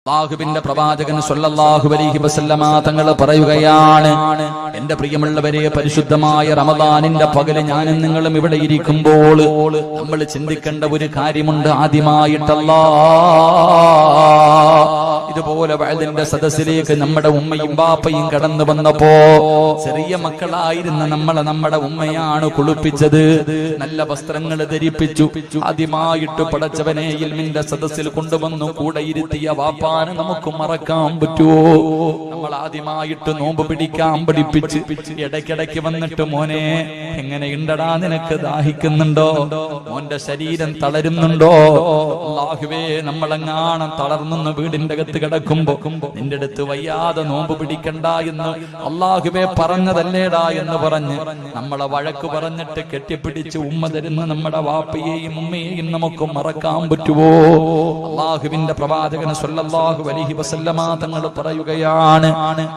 അല്ലാഹുവിന്റെ പ്രവാചകൻ സ്വല്ലല്ലാഹു അലൈഹി വസല്ലമ തങ്ങൾ പറയുകയാണ്, എന്റെ പ്രിയമുള്ളവരെ, പരിശുദ്ധമായ റമദാനിന്റെ പകല് ഞാനും നിങ്ങളും ഇവിടെ ഇരിക്കുമ്പോൾ നമ്മൾ ചിന്തിക്കേണ്ട ഒരു കാര്യമുണ്ട്. ആദ്യമായിട്ടല്ലാ ഇതുപോലെ വഅദിന്റെ സദസ്സിലേക്ക് നമ്മുടെ ഉമ്മയും ബാപ്പയും കടന്നു വന്നപ്പോ ചെറിയ മക്കളായിരുന്ന നമ്മുടെ ഉമ്മയാണ് കുളിപ്പിച്ചത്, നല്ല വസ്ത്രങ്ങൾ ധരിപ്പിച്ചു. ആദ്യമായിട്ട് പടച്ചവനെ ഇൽമിന്റെ സദസ്സിൽ കൊണ്ടുവന്നു കൂടെ ഇരുത്തിയ വാപ്പാന് നമുക്ക് മറക്കാൻ പറ്റുമോ? നമ്മൾ ആദ്യമായിട്ട് നോമ്പ് പിടിക്കാൻ പഠിപ്പിച്ച് ഇടയ്ക്കിടയ്ക്ക് വന്നിട്ട്, മോനെ എങ്ങനെയുണ്ടടാ, നിനക്ക് ദാഹിക്കുന്നുണ്ടോ, മോന്റെ ശരീരം തളരുന്നുണ്ടോ? അല്ലാഹുവേ, നമ്മളെങ്ങാണം തളർന്നു വീടിന്റെ അകത്ത് കിടക്കുമ്പോ നിന്റെ അടുത്ത് വയ്യാതെ നോമ്പ് പിടിക്കണ്ട എന്ന് അല്ലാഹുവേ പറഞ്ഞതല്ലേടാ എന്ന് പറഞ്ഞ് നമ്മളെ വഴക്ക് പറഞ്ഞിട്ട് കെട്ടിപ്പിടിച്ച് ഉമ്മ തരുന്ന നമ്മുടെ വാപ്പയെയും ഉമ്മയെയും നമുക്ക് മറക്കാൻ പറ്റുമോ? അല്ലാഹുവിന്റെ പ്രവാചകൻ സ്വല്ലല്ലാഹു അലൈഹി വസല്ലമ തങ്ങൾ പറയുകയാണ്,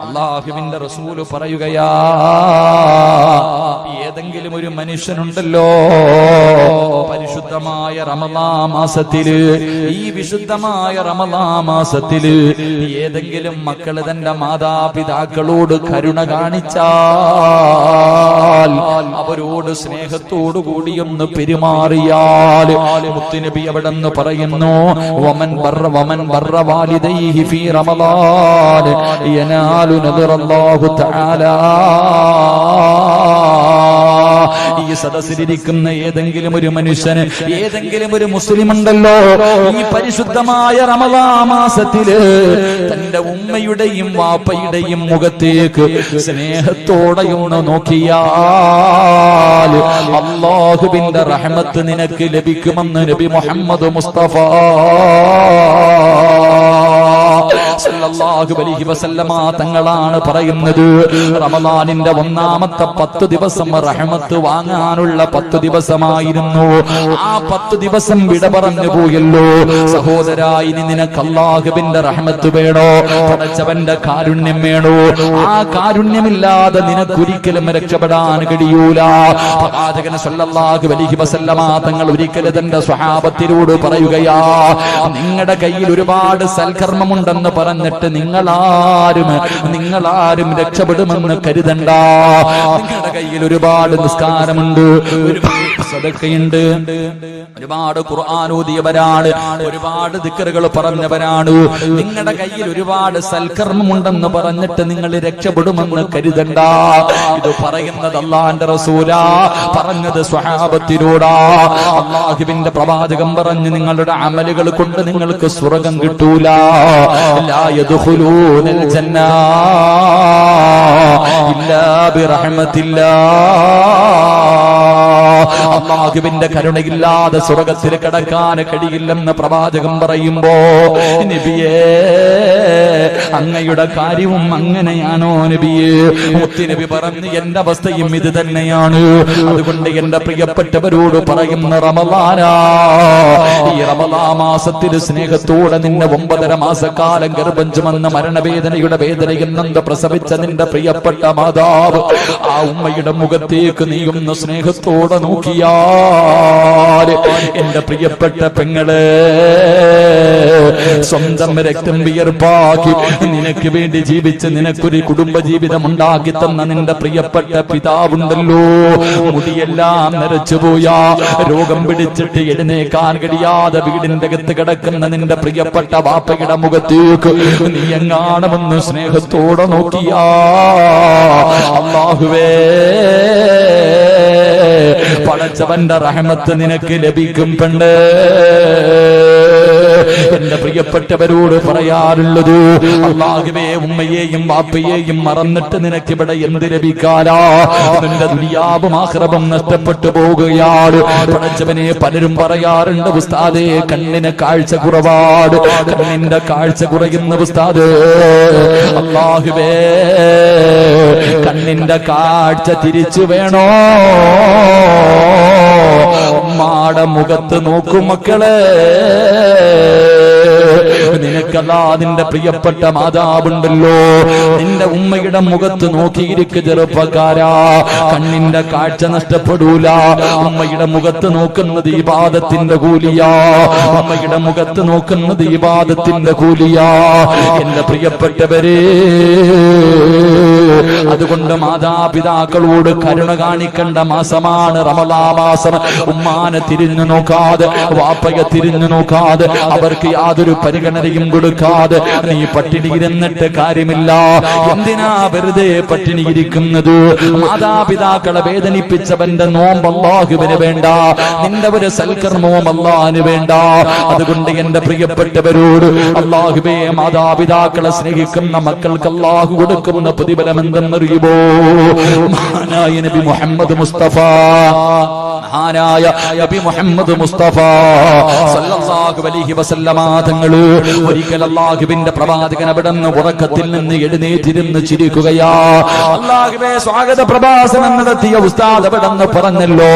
അല്ലാഹുവിന്റെ റസൂല് പറയുകയാ, ഏതെങ്കിലും ഒരു മനുഷ്യനുണ്ടല്ലോ പരിശുദ്ധമായ റമളാൻ മാസത്തില്, ഈ വിശുദ്ധമായ റമളാൻ മാസത്തില് ഏതെങ്കിലും മക്കള് തന്റെ മാതാപിതാക്കളോട് കരുണ കാണിച്ചാൽ, അവരോട് സ്നേഹത്തോടു കൂടിയൊന്ന് പെരുമാറിയാൽ, മുത്തുനബി അവിടെ നിന്ന് പറയുന്നു, വമൻ ബർറ വാലിദൈഹി ഫീ റമളാൻ യനാലു നദറല്ലാഹു തആല. ഈ സദസ്സിലിരിക്കുന്ന ഏതെങ്കിലും ഒരു മനുഷ്യന്, ഏതെങ്കിലും ഒരു മുസ്ലിം ഉണ്ടല്ലോ, ഈ പരിശുദ്ധമായ റമളാൻ മാസത്തില് തന്റെ ഉമ്മയുടെയും വാപ്പയുടെയും മുഖത്തേക്ക് സ്നേഹത്തോടെയൊന്ന് നോക്കിയാൽ അല്ലാഹുവിന്റെ റഹ്മത്ത് നിനക്ക് ലഭിക്കുമെന്ന് നബി മുഹമ്മദ് മുസ്തഫ സല്ലല്ലാഹു അലൈഹി വസല്ലമ തങ്ങളാണ് പറയുന്നത്. റമളാനിന്റെ ഒന്നാമത്തെ 10 ദിവസം റഹ്മത്ത് വാങ്ങാനുള്ള 10 ദിവസമായിരുന്നു. ആ 10 ദിവസം വിട പറഞ്ഞു പോയല്ലോ. സഹോദരാ, ഇനി നിനക്ക് അല്ലാഹുവിന്റെ റഹ്മത്ത് വേണോ, പടച്ചവന്റെ കാരുണ്യം വേണോ? ആ കാരുണ്യമില്ലാതെ നിനക്കൊരിക്കലും രക്ഷപ്പെടാൻ കഴിയൂല. പ്രവാചകൻ സല്ലല്ലാഹു അലൈഹി വസല്ലമ തങ്ങൾ ഒരിക്കലും തന്റെ സ്വഹാബത്തിനോട് പറയുകയാ, നിങ്ങളുടെ കയ്യിൽ ഒരുപാട് സൽക്കർമ്മമുണ്ടെന്ന് പറഞ്ഞിട്ട് നിങ്ങളാരും രക്ഷപ്പെടുമെന്ന് കരുതണ്ട. നിങ്ങളുടെ കയ്യിൽ ഒരുപാട് നിസ്കാരമുണ്ട്, ഒരുപാട് സദഖയുണ്ട്, ഒരുപാട് ഖുർആൻ ഓതിയവരാണ്, ഒരുപാട് ദിക്റുകൾ പറഞ്ഞവരാണ്. നിങ്ങളുടെ കയ്യിൽ ഒരുപാട് സൽക്കർമ്മമുണ്ടെന്ന് പറഞ്ഞിട്ട് നിങ്ങൾ രക്ഷപ്പെടുമെന്ന് കരുതണ്ട. ഇത് പറയുന്നത് അല്ലാഹുവിന്റെ റസൂലാ, പറഞ്ഞത് സ്വഹാബത്തിനോടാ. അല്ലാഹുവിന്റെ പ്രവാചകൻ പറഞ്ഞു, നിങ്ങളുടെ അമലുകൾ കൊണ്ട് നിങ്ങൾക്ക് സ്വർഗ്ഗം കിട്ടൂല. ലാ യദ്ഖുലൂനൽ ജന്ന ഇല്ലാ ബിറഹ്മത്തില്ലാഹ്. അല്ലാഹുവിന്റെ കരുണയില്ലാതെ സ്വർഗ്ഗത്തിൽ കടക്കാൻ കഴിയില്ലെന്ന് പ്രവാചകൻ പറയുമ്പോ, നബിയേ അങ്ങയുടെ കാര്യവും അങ്ങനെയാണോ നബിയേ? മുത്തുനബി പറഞ്ഞു, എന്റെ അവസ്ഥയും ഇത് തന്നെയാണ്. അതുകൊണ്ട് എന്റെ പ്രിയപ്പെട്ടവരോട് പറയുന്ന റമളാനാ, ഈ റമളാൻ മാസത്തിൽ സ്നേഹത്തോടെ നിന്നെ 9.5 മാസക്കാലം ഗർഭം ചുമന്ന മരണവേദനയുടെ വേദനയിൽ നിന്ന് പ്രസവിച്ച നിന്റെ പ്രിയപ്പെട്ട മാതാവ്, ആ ഉമ്മയുടെ മുഖത്തേക്ക് നീ ഒന്ന് സ്നേഹത്തോടെ നോക്കിയാൽ, എന്റെ പ്രിയപ്പെട്ട പെങ്ങളെ, സ്വന്തം രക്തം വിയർപ്പാക്കി നിനക്ക് വേണ്ടി ജീവിച്ച് നിനക്കൊരു കുടുംബ ജീവിതം ഉണ്ടാക്കി തന്ന നിന്റെ പ്രിയപ്പെട്ട പിതാവുണ്ടല്ലോ, മുടിയെല്ലാം നരച്ചുപോയാ, രോഗം പിടിച്ചിട്ട് എഴുന്നേക്കാൻ കഴിയാതെ വീടിന്റെ അകത്ത് കിടക്കുന്ന നിന്റെ പ്രിയപ്പെട്ട വാപ്പയുടെ മുഖത്തേക്ക് നീ എങ്ങാണമെന്ന് സ്നേഹത്തോടെ നോക്കിയാ, അല്ലാഹുവേ പടച്ചവന്റെ റഹ്മത്ത് നിനക്ക് ലഭിക്കും. പെണ്ണ്, എന്റെ പ്രിയപ്പെട്ടവരോട് പറയാറുള്ളത്, അല്ലാഹുവേ ഉമ്മയെയും വാപ്പയെയും മറന്നിട്ട് നിനക്കിവിടെ എന്ത് ലഭിക്കാനാ? നിന്റെ ദുനിയാവും ആഖിറവും നഷ്ടപ്പെട്ടു പോകുകയാണ്. പടച്ചവനെ, പലരും പറയാറുണ്ട്, ഉസ്താദേ കണ്ണിന് കാഴ്ച കുറവാണ്, കണ്ണിന്റെ കാഴ്ച കുറയുന്ന ഉസ്താദേ. അല്ലാഹുവേ, കണ്ണിന്റെ കാഴ്ച തിരിച്ചു വേണോ? ഉമ്മാടെ മുഖത്ത് നോക്കൂ മക്കളെ. നിനക്കല്ലാ നിന്റെ പ്രിയപ്പെട്ട മാതാവുണ്ടല്ലോ, നിന്റെ ഉമ്മയുടെ മുഖത്ത് നോക്കിയിരിക്കുക ചെറുപ്പക്കാരാ. കണ്ണിന്റെ കാഴ്ച നഷ്ടപ്പെടൂല. ഉമ്മയുടെ മുഖത്ത് നോക്കുന്നത് ഇബാദത്തിന്റെ കൂലിയാ. ഉമ്മയുടെ മുഖത്ത് നോക്കുന്നത് ഇബാദത്തിന്റെ കൂലിയാ. എന്റെ പ്രിയപ്പെട്ടവരെ, അതുകൊണ്ട് മാതാപിതാക്കളോട് കരുണ കാണിക്കേണ്ട മാസമാണ് റമളാൻ മാസം. ഉമ്മാനെ തിരിഞ്ഞു നോക്കാതെ, വാപ്പയെ തിരിഞ്ഞു നോക്കാതെ, അവർക്ക് യാതൊരു പരിഗണനയും കൊടുക്കാതെ നീ പട്ടിണിയിരുന്നിട്ട് കാര്യമില്ല. എന്തിനാ വെറുതെ പട്ടിണിയിരിക്കുന്നത്? മാതാപിതാക്കളെ വേദനിപ്പിച്ചവന്റെ നോമ്പ് അല്ലാഹുവിന് വേണ്ട, നിന്റെ ഒരു സൽക്കർമ്മവും അല്ലാഹുവിന് വേണ്ട. അതുകൊണ്ട് എന്റെ പ്രിയപ്പെട്ടവരോട് അല്ലാഹുവേ, മാതാപിതാക്കളെ സ്നേഹിക്കുന്ന മക്കൾക്ക് അല്ലാഹു കൊടുക്കുന്ന പ്രതിഫലം എന്തെന്നറിയുമോ? മഹാനായ നബി മുഹമ്മദ് മുസ്തഫ, മഹാനായ നബി മുഹമ്മദ് മുസ്തഫ സല്ലല്ലാഹു അലൈഹി വസല്ലമ തങ്ങൾ ഒരിക്കൽ അല്ലാഹുവിന്റെ പ്രവാചകൻ അവിടുന്ന് ഉറക്കത്തിൽ നിന്ന് എഴുന്നേറ്റിരുന്ന് ചിരിക്കുകയാ. അല്ലാഹുവേ, സ്വാഗത പ്രഭാഷണം നടത്തിയ ഉസ്താദ് അവിടുന്ന് പറഞ്ഞല്ലോ,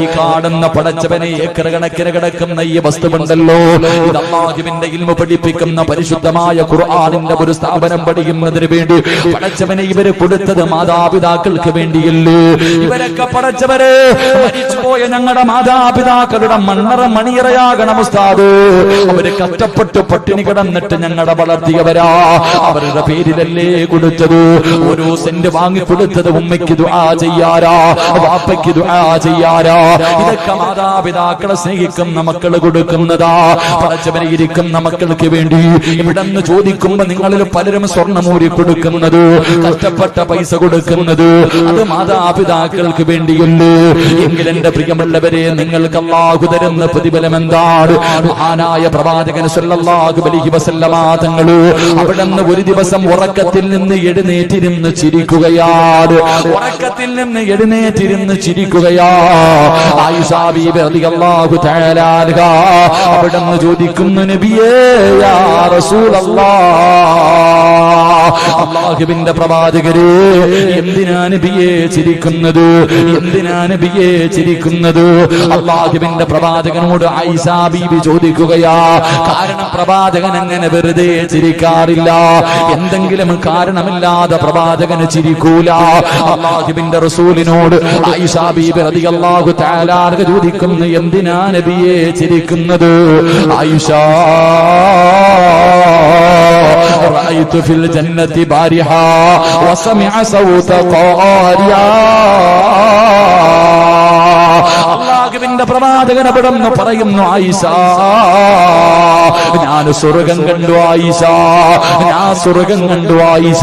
ഈ കാണുന്ന പടച്ചവനെ ഏക്കർ കണക്കിന് കിടക്കുന്ന ഈ വസ്തുവുണ്ടല്ലോ, ഇത് അല്ലാഹുവിന്റെ ഇൽമു പഠിപ്പിക്കുന്ന പരിശുദ്ധമായ ഖുർആനിന്റെ ഒരു സ്ഥാപനം പഠിക്കുന്നതിന് വേണ്ടി പടച്ചവനെ ഇവര് കൊടുത്തത് മാതാപിതാക്കൾക്ക് വേണ്ടിയല്ലേ? ഇവരൊക്കെ പടച്ചവരെ മരിച്ചുപോയ ഞങ്ങളുടെ മാതാപിതാക്കളുടെ മണ്ണറ മണിയറയാകണം ഉസ്താദ്. അവര് കഷ്ടപ്പെട്ട് പട്ടിണി കിടന്നിട്ട് ഞങ്ങളെ വളർത്തിയവരാ. അവരുടെ പേരിലല്ലേ കൊടുത്തത്. ഓരോ സെന്റ് വാങ്ങിക്കൊടുത്തത് ഉമ്മയ്ക്ക് ദുആ ചെയ്യാരാ, വാപ്പയ്ക്ക് ദുആ ചെയ്യാരാ. ഇതൊക്കെ മാതാപിതാക്കളെ സ്നേഹിക്കുന്ന മക്കൾ കൊടുക്കുന്നതാ. പടച്ചവനെ ഇരിക്കുന്ന മക്കൾക്ക് വേണ്ടി ഇവിടെന്ന് ചോദിക്കുമ്പോ നിങ്ങളിൽ പലരും സ്വർണ്ണമൂരി കൊടുക്കുന്നത്, കഷ്ടപ്പെട്ട പൈസ കൊടുക്കുന്നത്, അത് മാതാപിതാക്കൾക്ക് വേണ്ടിയല്ലേ? എങ്കിൽ എന്റെ പ്രിയമുള്ളവരെ, നിങ്ങൾക്ക് അല്ലാഹു തരുന്ന പ്രതിഫലം എന്താണ്? മഹാനായ പ്രവാചകൻ സല്ലല്ലാഹു അലൈഹി വസല്ലമ തങ്ങൾ അവിടുന്ന് ഒരു ദിവസം ഉറക്കത്തിൽ നിന്ന് എഴുന്നേറ്റിരുന്ന് ചിരിക്കുകയാണ്. ഉറക്കത്തിൽ നിന്ന് എഴുന്നേറ്റിരുന്ന് ചിരിക്കുകയാ. ആയിഷ ബീബി റളിയല്ലാഹു തആല അൻഹ അവിടുന്ന് ചോദിക്കുന്നു, നബിയേ യാ റസൂലല്ലാഹ്, അല്ലാഹുവിന്റെ പ്രവാചകരെ, എന്തിനാ നബിയെ ചിരിക്കുന്നത്? എന്തിനാ നബിയെ ചിരിക്കുന്നത്? അല്ലാഹുവിന്റെ പ്രവാചകനോട് ആയിഷ ബീബി ചോദിക്കുകയാ. കാരണം പ്രവാചകൻ അങ്ങനെ വെറുതെ ചിരിക്കാറില്ല. എന്തെങ്കിലും കാരണമില്ലാതെ പ്രവാചകന് ചിരിക്കൂല. അല്ലാഹുവിന്റെ റസൂലിനോട് ആയിഷ ബീബി റളിയല്ലാഹു തആല അൻഹ ചോദിക്കുന്നു, എന്തിനാ നബിയെ ചിരിക്കുന്നത്? ആയിഷ, റഅയ്തു ഫിൽ ജന്നതി ബാരിഹാ വസമിഅ സൗത ഖാരിയാ. അല്ലാഹുവിന്റെ പ്രവാചകൻ അവിടുന്ന് പറയുന്നു, ആയിഷ, ഞാൻ സ്വർഗം കണ്ടു ആയിഷ, ഞാൻ സ്വർഗം കണ്ടു ആയിഷ.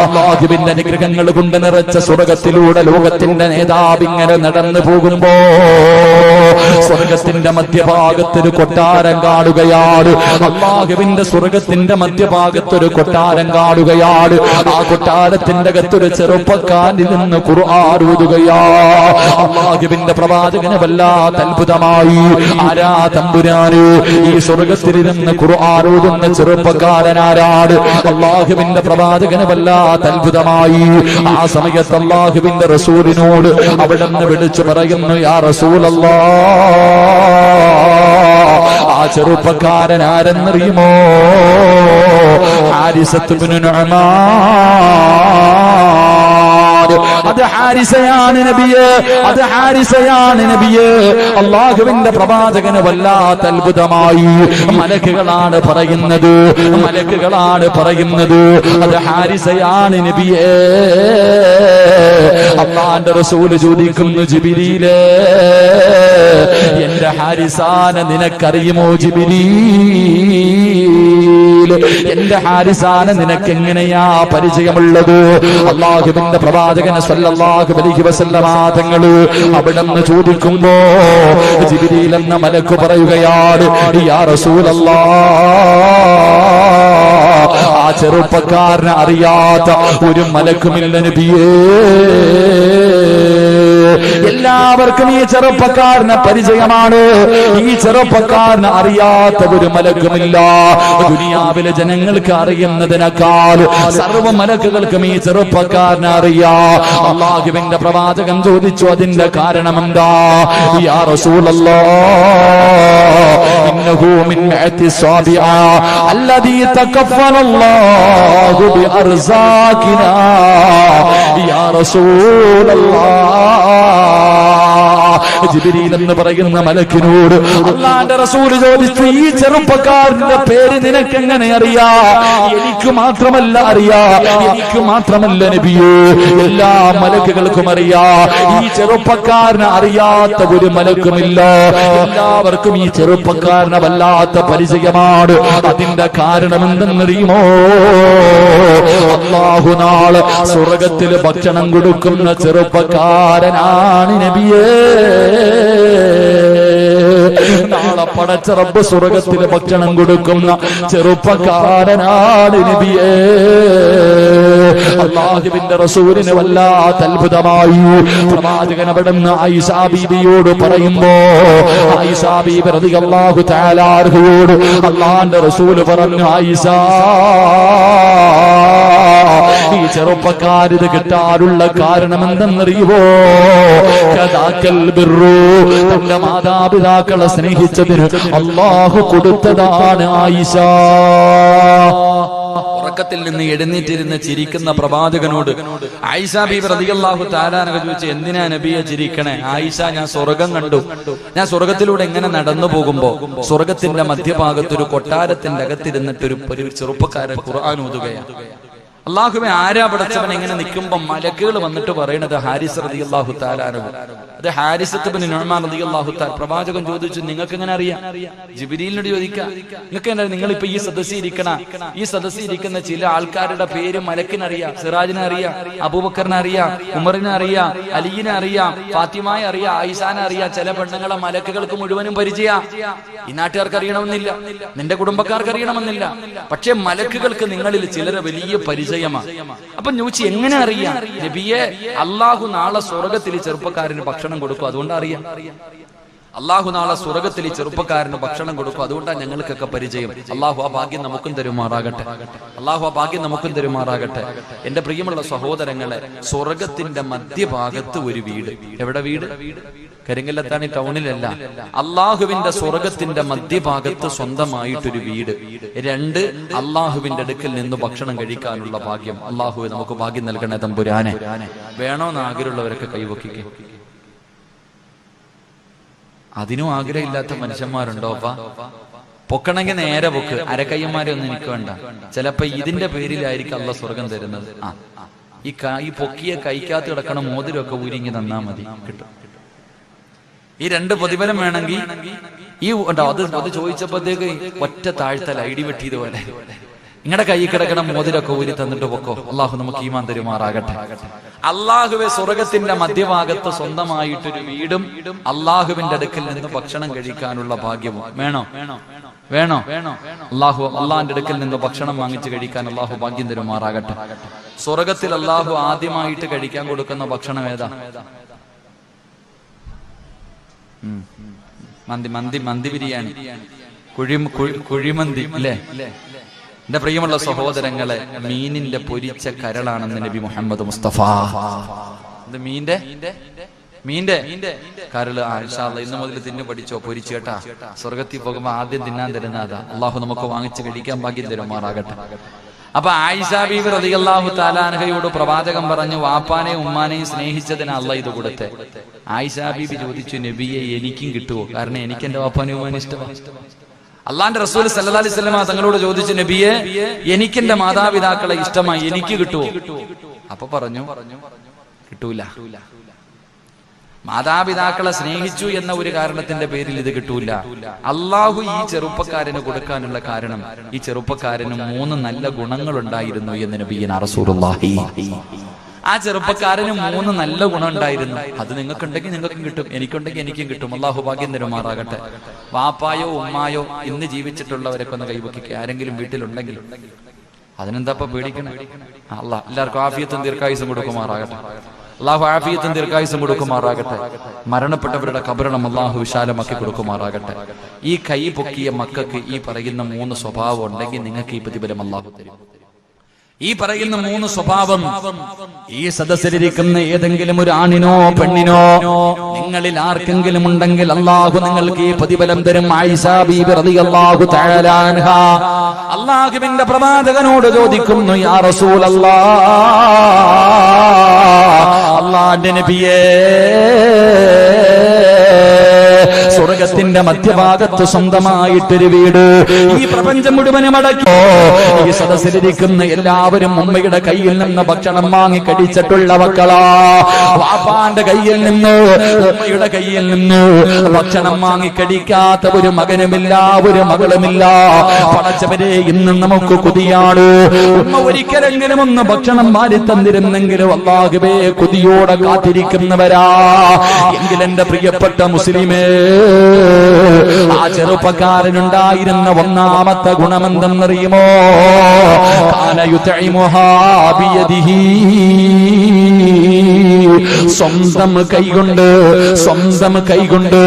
അല്ലാഹുവിന്റെ അനുഗ്രഹങ്ങൾ കൊണ്ട് നിറച്ച സ്വർഗത്തിലൂടെ ലോകത്തിന്റെ നേതാവ് ഇങ്ങനെ നടന്നു പോകുമ്പോ സ്വർഗത്തിന്റെ മധ്യഭാഗത്തൊരു കൊട്ടാരം കാണുകയാണ്. അല്ലാഹുവിന്റെ സ്വർഗത്തിന്റെ മധ്യഭാഗത്തൊരു കൊട്ടാരം കാണുകയാണ്. ആ കൊട്ടാരത്തിന്റെ അകത്തൊരു ചെറുപ്പക്കാരിൽ നിന്ന് ഖുർആൻ ഓതുകയാ. അല്ലാഹുവിന്റെ പ്രവാചകന് വല്ലാത്ത അത്ഭുതമായി. ആരാ തമ്പുരാന്? ഈ സ്വർഗത്തിലിരുന്ന് ഖുർആൻ ഓതുന്ന ചെറുപ്പക്കാരനാരാണ്? അല്ലാഹുവിന്റെ പ്രവാചകന് വല്ലാത്ത അത്ഭുതമായി. ആ സമയത്ത് അല്ലാഹുവിന്റെ റസൂലിനോട് അവിടുന്ന് വിളിച്ചു പറയുന്നു, യാ റസൂലല്ലാഹ്, ആ ചെറുപ്പക്കാരൻ ആരെന്നറിയുമോ? ഹാരിസത്ത് ഇബ്നു നുഅ്മാൻ. അത് ഹാരിസയാണ് നബിയെ, അത് ഹാരിസയാണ് നബിയെ. അല്ലാഹുവിന്റെ പ്രവാചകന് വല്ലാത്ത അത്ഭുതമായി. മലക്കുകളാണ് പറയുന്നത്, മലക്കുകളാണ് പറയുന്നത്, അത് ഹാരിസയാണ് നബിയെ. അല്ലാഹുവിന്റെ റസൂല് ചോദിക്കുന്നു, ജിബ്രീലേ, എന്റെ ഹാരിസാനെ നിനക്കറിയുമോ ജിബ്രീൽ? എന്റെ ഹാരിസാനെ നിനക്ക് എങ്ങനെയാ പരിചയമുള്ളത്? അല്ലാഹുവിന്റെ പ്രവാചകൻ സല്ലല്ലാഹു അലൈഹി വസല്ലമ തങ്ങൾ അവിടുന്ന് ചോദിക്കുമ്പോ ജിബ്രീൽ എന്ന മലക്ക് പറയുകയാണ്, യാ റസൂലല്ലാഹ്, ആ ചെറുപ്പക്കാരനെ അറിയാത്ത ഒരു മലക്കുമില്ല നബിയേ. എല്ലാവർക്കും ഈ ചെറുപ്പക്കാരനെ പരിചയമാണ്. ഈ ചെറുപ്പക്കാരനെ അറിയാത്ത ഒരു മലക്കുമില്ല. ദുനിയാവിലെ ജനങ്ങൾക്ക് അറിയുന്നതിനേക്കാൾ സർവ്വ മലക്കുകൾക്കും ഈ ചെറുപ്പക്കാരനെ അറിയാം. അല്ലാഹുവിന്റെ പ്രവാചകൻ ചോദിച്ചു, അതിന്റെ കാരണം എന്താ? യാ റസൂലല്ലാഹ്, ഇന്നഹു മിൻ അത്തിസാബിഅ അല്ലദീ തകഫലല്ലാഹു ബിഅർസാഖിനാ യാ റസൂലല്ലാഹ്. ജിബ്രീൽ എന്ന് പറയുന്ന മലക്കിനോട് അല്ലാഹുവിന്റെ റസൂൽ ചോദിച്ചു, ഈ ചെറുപ്പക്കാരന്റെ പേര് നിനക്ക് എങ്ങനെ അറിയാ? എനിക്ക് മാത്രമല്ല അറിയാ, എനിക്ക് മാത്രമല്ല നബിയേ, എല്ലാ മലക്കുകൾക്കും അറിയാ. ഈ ചെറുപ്പക്കാരനെ അറിയാത്ത ഒരു മലക്കുമില്ല. എല്ലാവർക്കും ഈ ചെറുപ്പക്കാരനെ വല്ലാത്ത പരിചയമാണ്. അതിന്റെ കാരണം എന്തെന്നറിയുമോ? അല്ലാഹു നാളെ സ്വർഗത്തിൽ ഭക്ഷണം കൊടുക്കുന്ന ചെറുപ്പക്കാരനാണ് നബിയേ. നാളെ പടച്ച റബ്ബ് സ്വർഗത്തിൽ ഭക്ഷണം കൊടുക്കുന്ന ചെറുപ്പക്കാരനാണ് നബിയേ. അല്ലാഹുവിന്റെ റസൂലിന് വല്ലാത്ത അത്ഭുതമായി. പ്രവാചകൻ അവിടുന്ന് ആയിഷാ ബീബിയോട് പറയുമ്പോ ആയിഷാ ബീബി റളിയല്ലാഹു തആല അൻഹയോട് അല്ലാഹുവിന്റെ റസൂൽ പറഞ്ഞു, ആയിഷാ, ഈ ചെറുപ്പക്കാരിത് കിട്ടാനുള്ള കാരണം എന്തെന്നറിയുവോ? കദാക്കൽ ബിർറു, തന്റെ മാതാപിതാക്കളെ സ്നേഹിച്ചതിന് അല്ലാഹു കൊടുത്തതാണ് ആയിഷ. ഉറക്കത്തിൽ നിന്ന് എഴുന്നേറ്റിരുന്ന് ചിരിക്കുന്ന പ്രവാചകനോട് ആയിഷ ബീബി റളിയല്ലാഹു തആല അൻഹ ചോദിച്ചു, എന്തിനാ നബിയെ ചിരിക്കണേ? ആയിഷ, ഞാൻ സ്വർഗം കണ്ടു. ഞാൻ സ്വർഗത്തിലൂടെ എങ്ങനെ നടന്നു പോകുമ്പോ സ്വർഗത്തിന്റെ മധ്യഭാഗത്ത് ഒരു കൊട്ടാരത്തിന്റെ അകത്തിരുന്നിട്ട് ഒരു ചെറുപ്പക്കാരൻ ഖുർആൻ ഓതുകയാണ്. അല്ലാഹുവേ, ആരാ പടച്ചവൻ ഇങ്ങനെ നിൽക്കുമ്പോ മലക്കുകൾ വന്നിട്ട് പറയണത് ഹാരിസ് റളിയല്ലാഹു തആല അൻഹു. അത് ഹാരിസ് ഇബ്നു നുഅ്മാൻ റളിയല്ലാഹു തആല. പ്രവാചകൻ ചോദിച്ചു, നിങ്ങൾക്ക് എങ്ങനെ അറിയാം? ജിബ്രീലിനോട് ചോദിക്കാം, നിങ്ങൾക്ക് എന്താ, നിങ്ങൾ ഇപ്പൊ ഈ സദസ്സിൽ ഇരിക്കുന്ന ചില ആൾക്കാരുടെ പേര് മലക്കിനറിയാം, സിറാജിനെ അറിയാം, അബൂബക്കറിനെ അറിയാം, ഉമറിനെ അറിയാം, അലിയിനെ അറിയാം, ഫാത്തിമയെ അറിയാം, ആയിഷാനെ അറിയാം. ചില പെണ്ണുങ്ങളെ മലക്കുകൾക്ക് മുഴുവനും പരിചയ. ഈ നാട്ടുകാർക്ക് അറിയണമെന്നില്ല, നിന്റെ കുടുംബക്കാർക്ക് അറിയണമെന്നില്ല. പക്ഷെ മലക്കുകൾക്ക് നിങ്ങളിൽ ചിലരെ വലിയ പരിചയമാണ്. അപ്പൊ ചോദിച്ചു, എങ്ങനെ അറിയാം? നബിയെ, അള്ളാഹു നാളെ സ്വർഗത്തിൽ ചെറുപ്പക്കാരന് ഭക്ഷണം കൊടുക്കും, അതുകൊണ്ടാ അറിയാം. അള്ളാഹു നാളെ സ്വർഗത്തിൽ ചെറുപ്പക്കാരന് ഭക്ഷണം കൊടുക്കും, അതുകൊണ്ടാണ് ഞങ്ങൾക്കൊക്കെ പരിചയം. അള്ളാഹു ആ ഭാഗ്യം നമുക്കും തരുമാറാകട്ടെ. അള്ളാഹു ആ ഭാഗ്യം നമുക്കും തരുമാറാകട്ടെ. എന്റെ പ്രിയമുള്ള സഹോദരങ്ങളെ, സ്വർഗത്തിന്റെ മധ്യഭാഗത്ത് ഒരു വീട്. എവിടെ വീട്? കരിങ്കല്ലത്താണി ടൗണിലല്ല. അള്ളാഹുവിന്റെ സ്വർഗത്തിന്റെ മധ്യഭാഗത്ത് സ്വന്തമായിട്ടൊരു വീട്. 2, അള്ളാഹുവിന്റെ അടുക്കൽ നിന്ന് ഭക്ഷണം കഴിക്കാനുള്ള ഭാഗ്യം. അള്ളാഹുവെ നമുക്ക് ഭാഗ്യം നൽകണേ തമ്പുരാനെ. വേണോന്ന് ആഗ്രഹമുള്ളവരൊക്കെ കൈവക്കിക്കേ. അതിനും ആഗ്രഹമില്ലാത്ത മനുഷ്യന്മാരുണ്ടോ? പൊക്കണമെങ്കിൽ നേരെ പൊക്ക്, അരക്കയ്യന്മാരെ ഒന്നും എനിക്ക് വേണ്ട. ചിലപ്പോ ഇതിന്റെ പേരിലായിരിക്കും അള്ളാഹ് സ്വർഗം തരുന്നത്. ഈ പൊക്കിയ കൈക്കകത്ത് കിടക്കണ മോതിരമൊക്കെ ഊരിങ്ങി തന്നാ മതി, കിട്ടും. ഈ 2 പ്രതിഫലം വേണമെങ്കിൽ ഈ അത് ചോദിച്ചപ്പോഴത്തേക്ക് ഒറ്റ താഴ്ത്തല, ഇടിവെട്ടിയതുപോലെ. നിങ്ങളുടെ കൈ കിടക്കണ മോതിരൊക്കെ ഊരി തന്നിട്ട് പൊക്കോ. അള്ളാഹു നമുക്ക് ഈമാൻ തരുമാറാകട്ടെ. അള്ളാഹുവെ, സ്വർഗത്തിന്റെ മധ്യഭാഗത്ത് സ്വന്തമായിട്ടൊരു വീടും അള്ളാഹുവിന്റെ അടുക്കൽ നിന്ന് ഭക്ഷണം കഴിക്കാനുള്ള ഭാഗ്യവും വേണോ? അള്ളാഹുവിന്റെ അടുക്കൽ നിന്ന് ഭക്ഷണം വാങ്ങിച്ച് കഴിക്കാൻ അള്ളാഹു ഭാഗ്യം തരുമാറാകട്ടെ. സ്വർഗത്തിൽ അള്ളാഹു ആദ്യമായിട്ട് കഴിക്കാൻ കൊടുക്കുന്ന ഭക്ഷണം ഏതാ? മന്തി ബിരിയാണി, കുഴിമന്തി അല്ലേ? എന്റെ പ്രിയമുള്ള സഹോദരങ്ങളെ, മീനിന്റെ പൊരിച്ച കരളാണെന്ന് നബി മുഹമ്മദ് മുസ്തഫ. ഇത് മീന്റെ കരള്. ഇൻഷാ അല്ലാഹ് ഇന്ന് മുതൽ തിന്നു പഠിച്ചോ, പൊരിച്ചേട്ടാ. സ്വർഗത്തിൽ പോകുമ്പോ ആദ്യം തിന്നാൻ തരുന്ന അതാ. അള്ളാഹു നമുക്ക് വാങ്ങിച്ച് കഴിക്കാൻ ഭാഗ്യം തരുമാറാകട്ടെ. അപ്പൊ ആയിഷാ ബീബി റളിയല്ലാഹു തആല അൻഹയോട് പ്രവാചകൻ പറഞ്ഞു, വാപ്പാനെയും ഉമ്മാനെയും സ്നേഹിച്ചതിന് അള്ളാഹ് ഇത് കൊടുത്തെ. ആയിഷാ ബീബി ചോദിച്ചു, നബിയെ, എനിക്കും കിട്ടുമോ? കാരണം എനിക്ക് എന്റെ വാപ്പാനെയും ഉമ്മാനെയും ഇഷ്ടമാണ്. അള്ളാന്റെ റസൂൽ സല്ലല്ലാഹു അലൈഹി വസല്ലം തങ്ങളോട് ചോദിച്ചു, നബിയെ, എനിക്ക് എന്റെ മാതാപിതാക്കളെ ഇഷ്ടമായി, എനിക്ക് കിട്ടുമോ? അപ്പൊ പറഞ്ഞു, കിട്ടൂല. മാതാപിതാക്കളെ സ്നേഹിച്ചു എന്ന ഒരു കാരണത്തിന്റെ പേരിൽ ഇത് കിട്ടൂല. അള്ളാഹു ഈ ചെറുപ്പക്കാരന് കൊടുക്കാനുള്ള കാരണം, ഈ ചെറുപ്പക്കാരന് 3 നല്ല ഗുണങ്ങൾ ഉണ്ടായിരുന്നു എന്ന് നബിയുനാ റസൂലുള്ളാഹി. ആ ചെറുപ്പക്കാരന് 3 നല്ല ഗുണം ഉണ്ടായിരുന്നു. അത് നിങ്ങൾക്കുണ്ടെങ്കിൽ നിങ്ങൾക്കും കിട്ടും, എനിക്കുണ്ടെങ്കിൽ എനിക്കും കിട്ടും. അള്ളാഹു ഭാഗ്യം തരുമാറാകട്ടെ. വാപ്പായോ ഉമ്മായോ ഇന്ന് ജീവിച്ചിട്ടുള്ളവരൊക്കെ ഒന്ന് കൈവക്കിക്കുക. ആരെങ്കിലും വീട്ടിലുണ്ടെങ്കിൽ അതിനെന്താ പേടിക്കണേ? അള്ളാഹ് എല്ലാവർക്കും ആഫിയത്തും ദീർഘായുസും കൊടുക്കുമാറാകട്ടെ. അള്ളാഹു ആഫിയത്തും ദീർഘായുസും കൊടുക്കുമാറാകട്ടെ. മരണപ്പെട്ടവരുടെ ഖബറിടം അള്ളാഹു വിശാലമാക്കി കൊടുക്കുമാറാകട്ടെ. ഈ കൈ പൊക്കിയ മക്കൾക്ക് ഈ പറയുന്ന 3 സ്വഭാവം ഉണ്ടെങ്കിൽ നിങ്ങൾക്ക് ഈ പ്രതിഫലം അള്ളാഹു തരും. ഈ പറയുന്ന 3 സ്വഭാവം ഈ സദസ്സിലിരിക്കുന്ന ഏതെങ്കിലും ഒരു ആണിനോ പെണ്ണിനോ നിങ്ങളിൽ ആർക്കെങ്കിലും ഉണ്ടെങ്കിൽ അല്ലാഹു നിങ്ങൾക്ക് ഈ പ്രതിഫലം തരും. ആയിഷ ബീബി റളിയല്ലാഹു തആല അൻഹ അല്ലാഹുവിന്റെ പ്രവാചകനോട് ചോദിക്കുന്നു, യാ റസൂലല്ലാഹ്, അല്ലാഹുവിന്റെ നബിയേ, സ്വർഗത്തിന്റെ മധ്യഭാഗത്ത് സ്വന്തമായിട്ടൊരു വീട് ഈ പ്രപഞ്ചം മുഴുവനും അടക്കോ ഈ സദസ്സിലിരിക്കുന്ന എല്ലാവരും ഉമ്മയുടെ കയ്യിൽ നിന്ന് ഭക്ഷണം വാങ്ങി കടിച്ചിട്ടുള്ള മക്കളാ. വാപ്പാന്റെ കയ്യിൽ നിന്ന് ഉമ്മയുടെ കയ്യിൽ നിന്ന് ഭക്ഷണം വാങ്ങി കടിക്കാത്ത ഒരു മകനുമില്ല, ഒരു മകളുമില്ല. പടച്ചവരെ, ഇന്നും നമുക്ക് കൊതിയാണ്. ഉമ്മ ഒരിക്കലെങ്കിലും ഒന്ന് ഭക്ഷണം മാറി തന്നിരുന്നെങ്കിലും അല്ലാഹുവേ കൊതിയോടെ കാത്തിരിക്കുന്നവരാ. എങ്കിലെന്റെ പ്രിയപ്പെട്ട മുസ്ലിമേ, ആ ചെറുപ്പക്കാരനുണ്ടായിരുന്ന ഒന്നാമത്തെ ഗുണമെന്തെന്നറിയുമോ? സ്വന്തം കൈകൊണ്ട്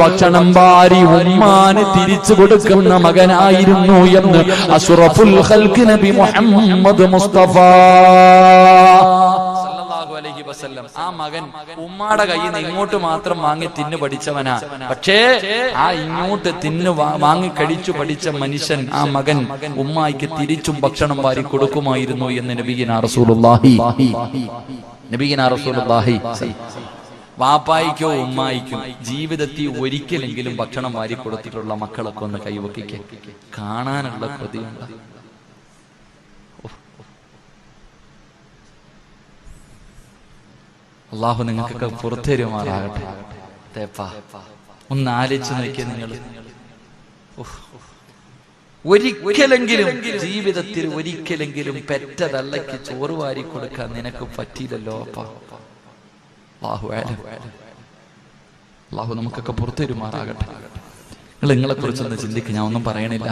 ഭക്ഷണം വാരി ഉമ്മാന് തിരിച്ചു കൊടുക്കുന്ന മകനായിരുന്നു എന്ന് അഷ്റഫുൽ ഖൽഖ് നബി മുഹമ്മദ് മുസ്തഫ. ആ മകൻ ഉമ്മാടെ കയ്യിൽ നിന്ന് ഇങ്ങോട്ട് മാത്രം വാങ്ങി തിന്നു പഠിച്ചവനാ. പക്ഷേ ആ ഇങ്ങോട്ട് തിന്നു വാങ്ങി കഴിച്ചു പഠിച്ച മനുഷ്യൻ, ആ മകൻ ഉമ്മായിക്ക് തിരിച്ചും ഭക്ഷണം വാരി കൊടുക്കുമായിരുന്നു എന്ന് നബിയിനാ റസൂലുള്ളാഹി. വാപ്പായിക്കോ ഉമ്മായിക്കും ജീവിതത്തിൽ ഒരിക്കലെങ്കിലും ഭക്ഷണം വാരി കൊടുത്തിട്ടുള്ള മക്കളൊക്കെ ഒന്ന് കൈവക്കിക്ക്. കാണാനുള്ള കൊതിയുണ്ട്. അള്ളാഹു നിങ്ങൾക്കൊക്കെ പുറത്തേരുമാറാകട്ടെ. ഒന്ന് ആലോചിച്ച് നോക്കിയ നിങ്ങൾ, ഒരിക്കലെങ്കിലും ജീവിതത്തിൽ ഒരിക്കലെങ്കിലും പെറ്റ തള്ളയ്ക്ക് ചോറ് വാരി കൊടുക്കാൻ നിനക്ക് പറ്റിയില്ലല്ലോ അപ്പാ. അള്ളാഹു നമുക്കൊക്കെ പുറത്തേരുമാറാകട്ടെ. നിങ്ങളെ കുറിച്ചൊന്ന് ചിന്തിക്കുക. ഞാൻ ഒന്നും പറയണില്ല.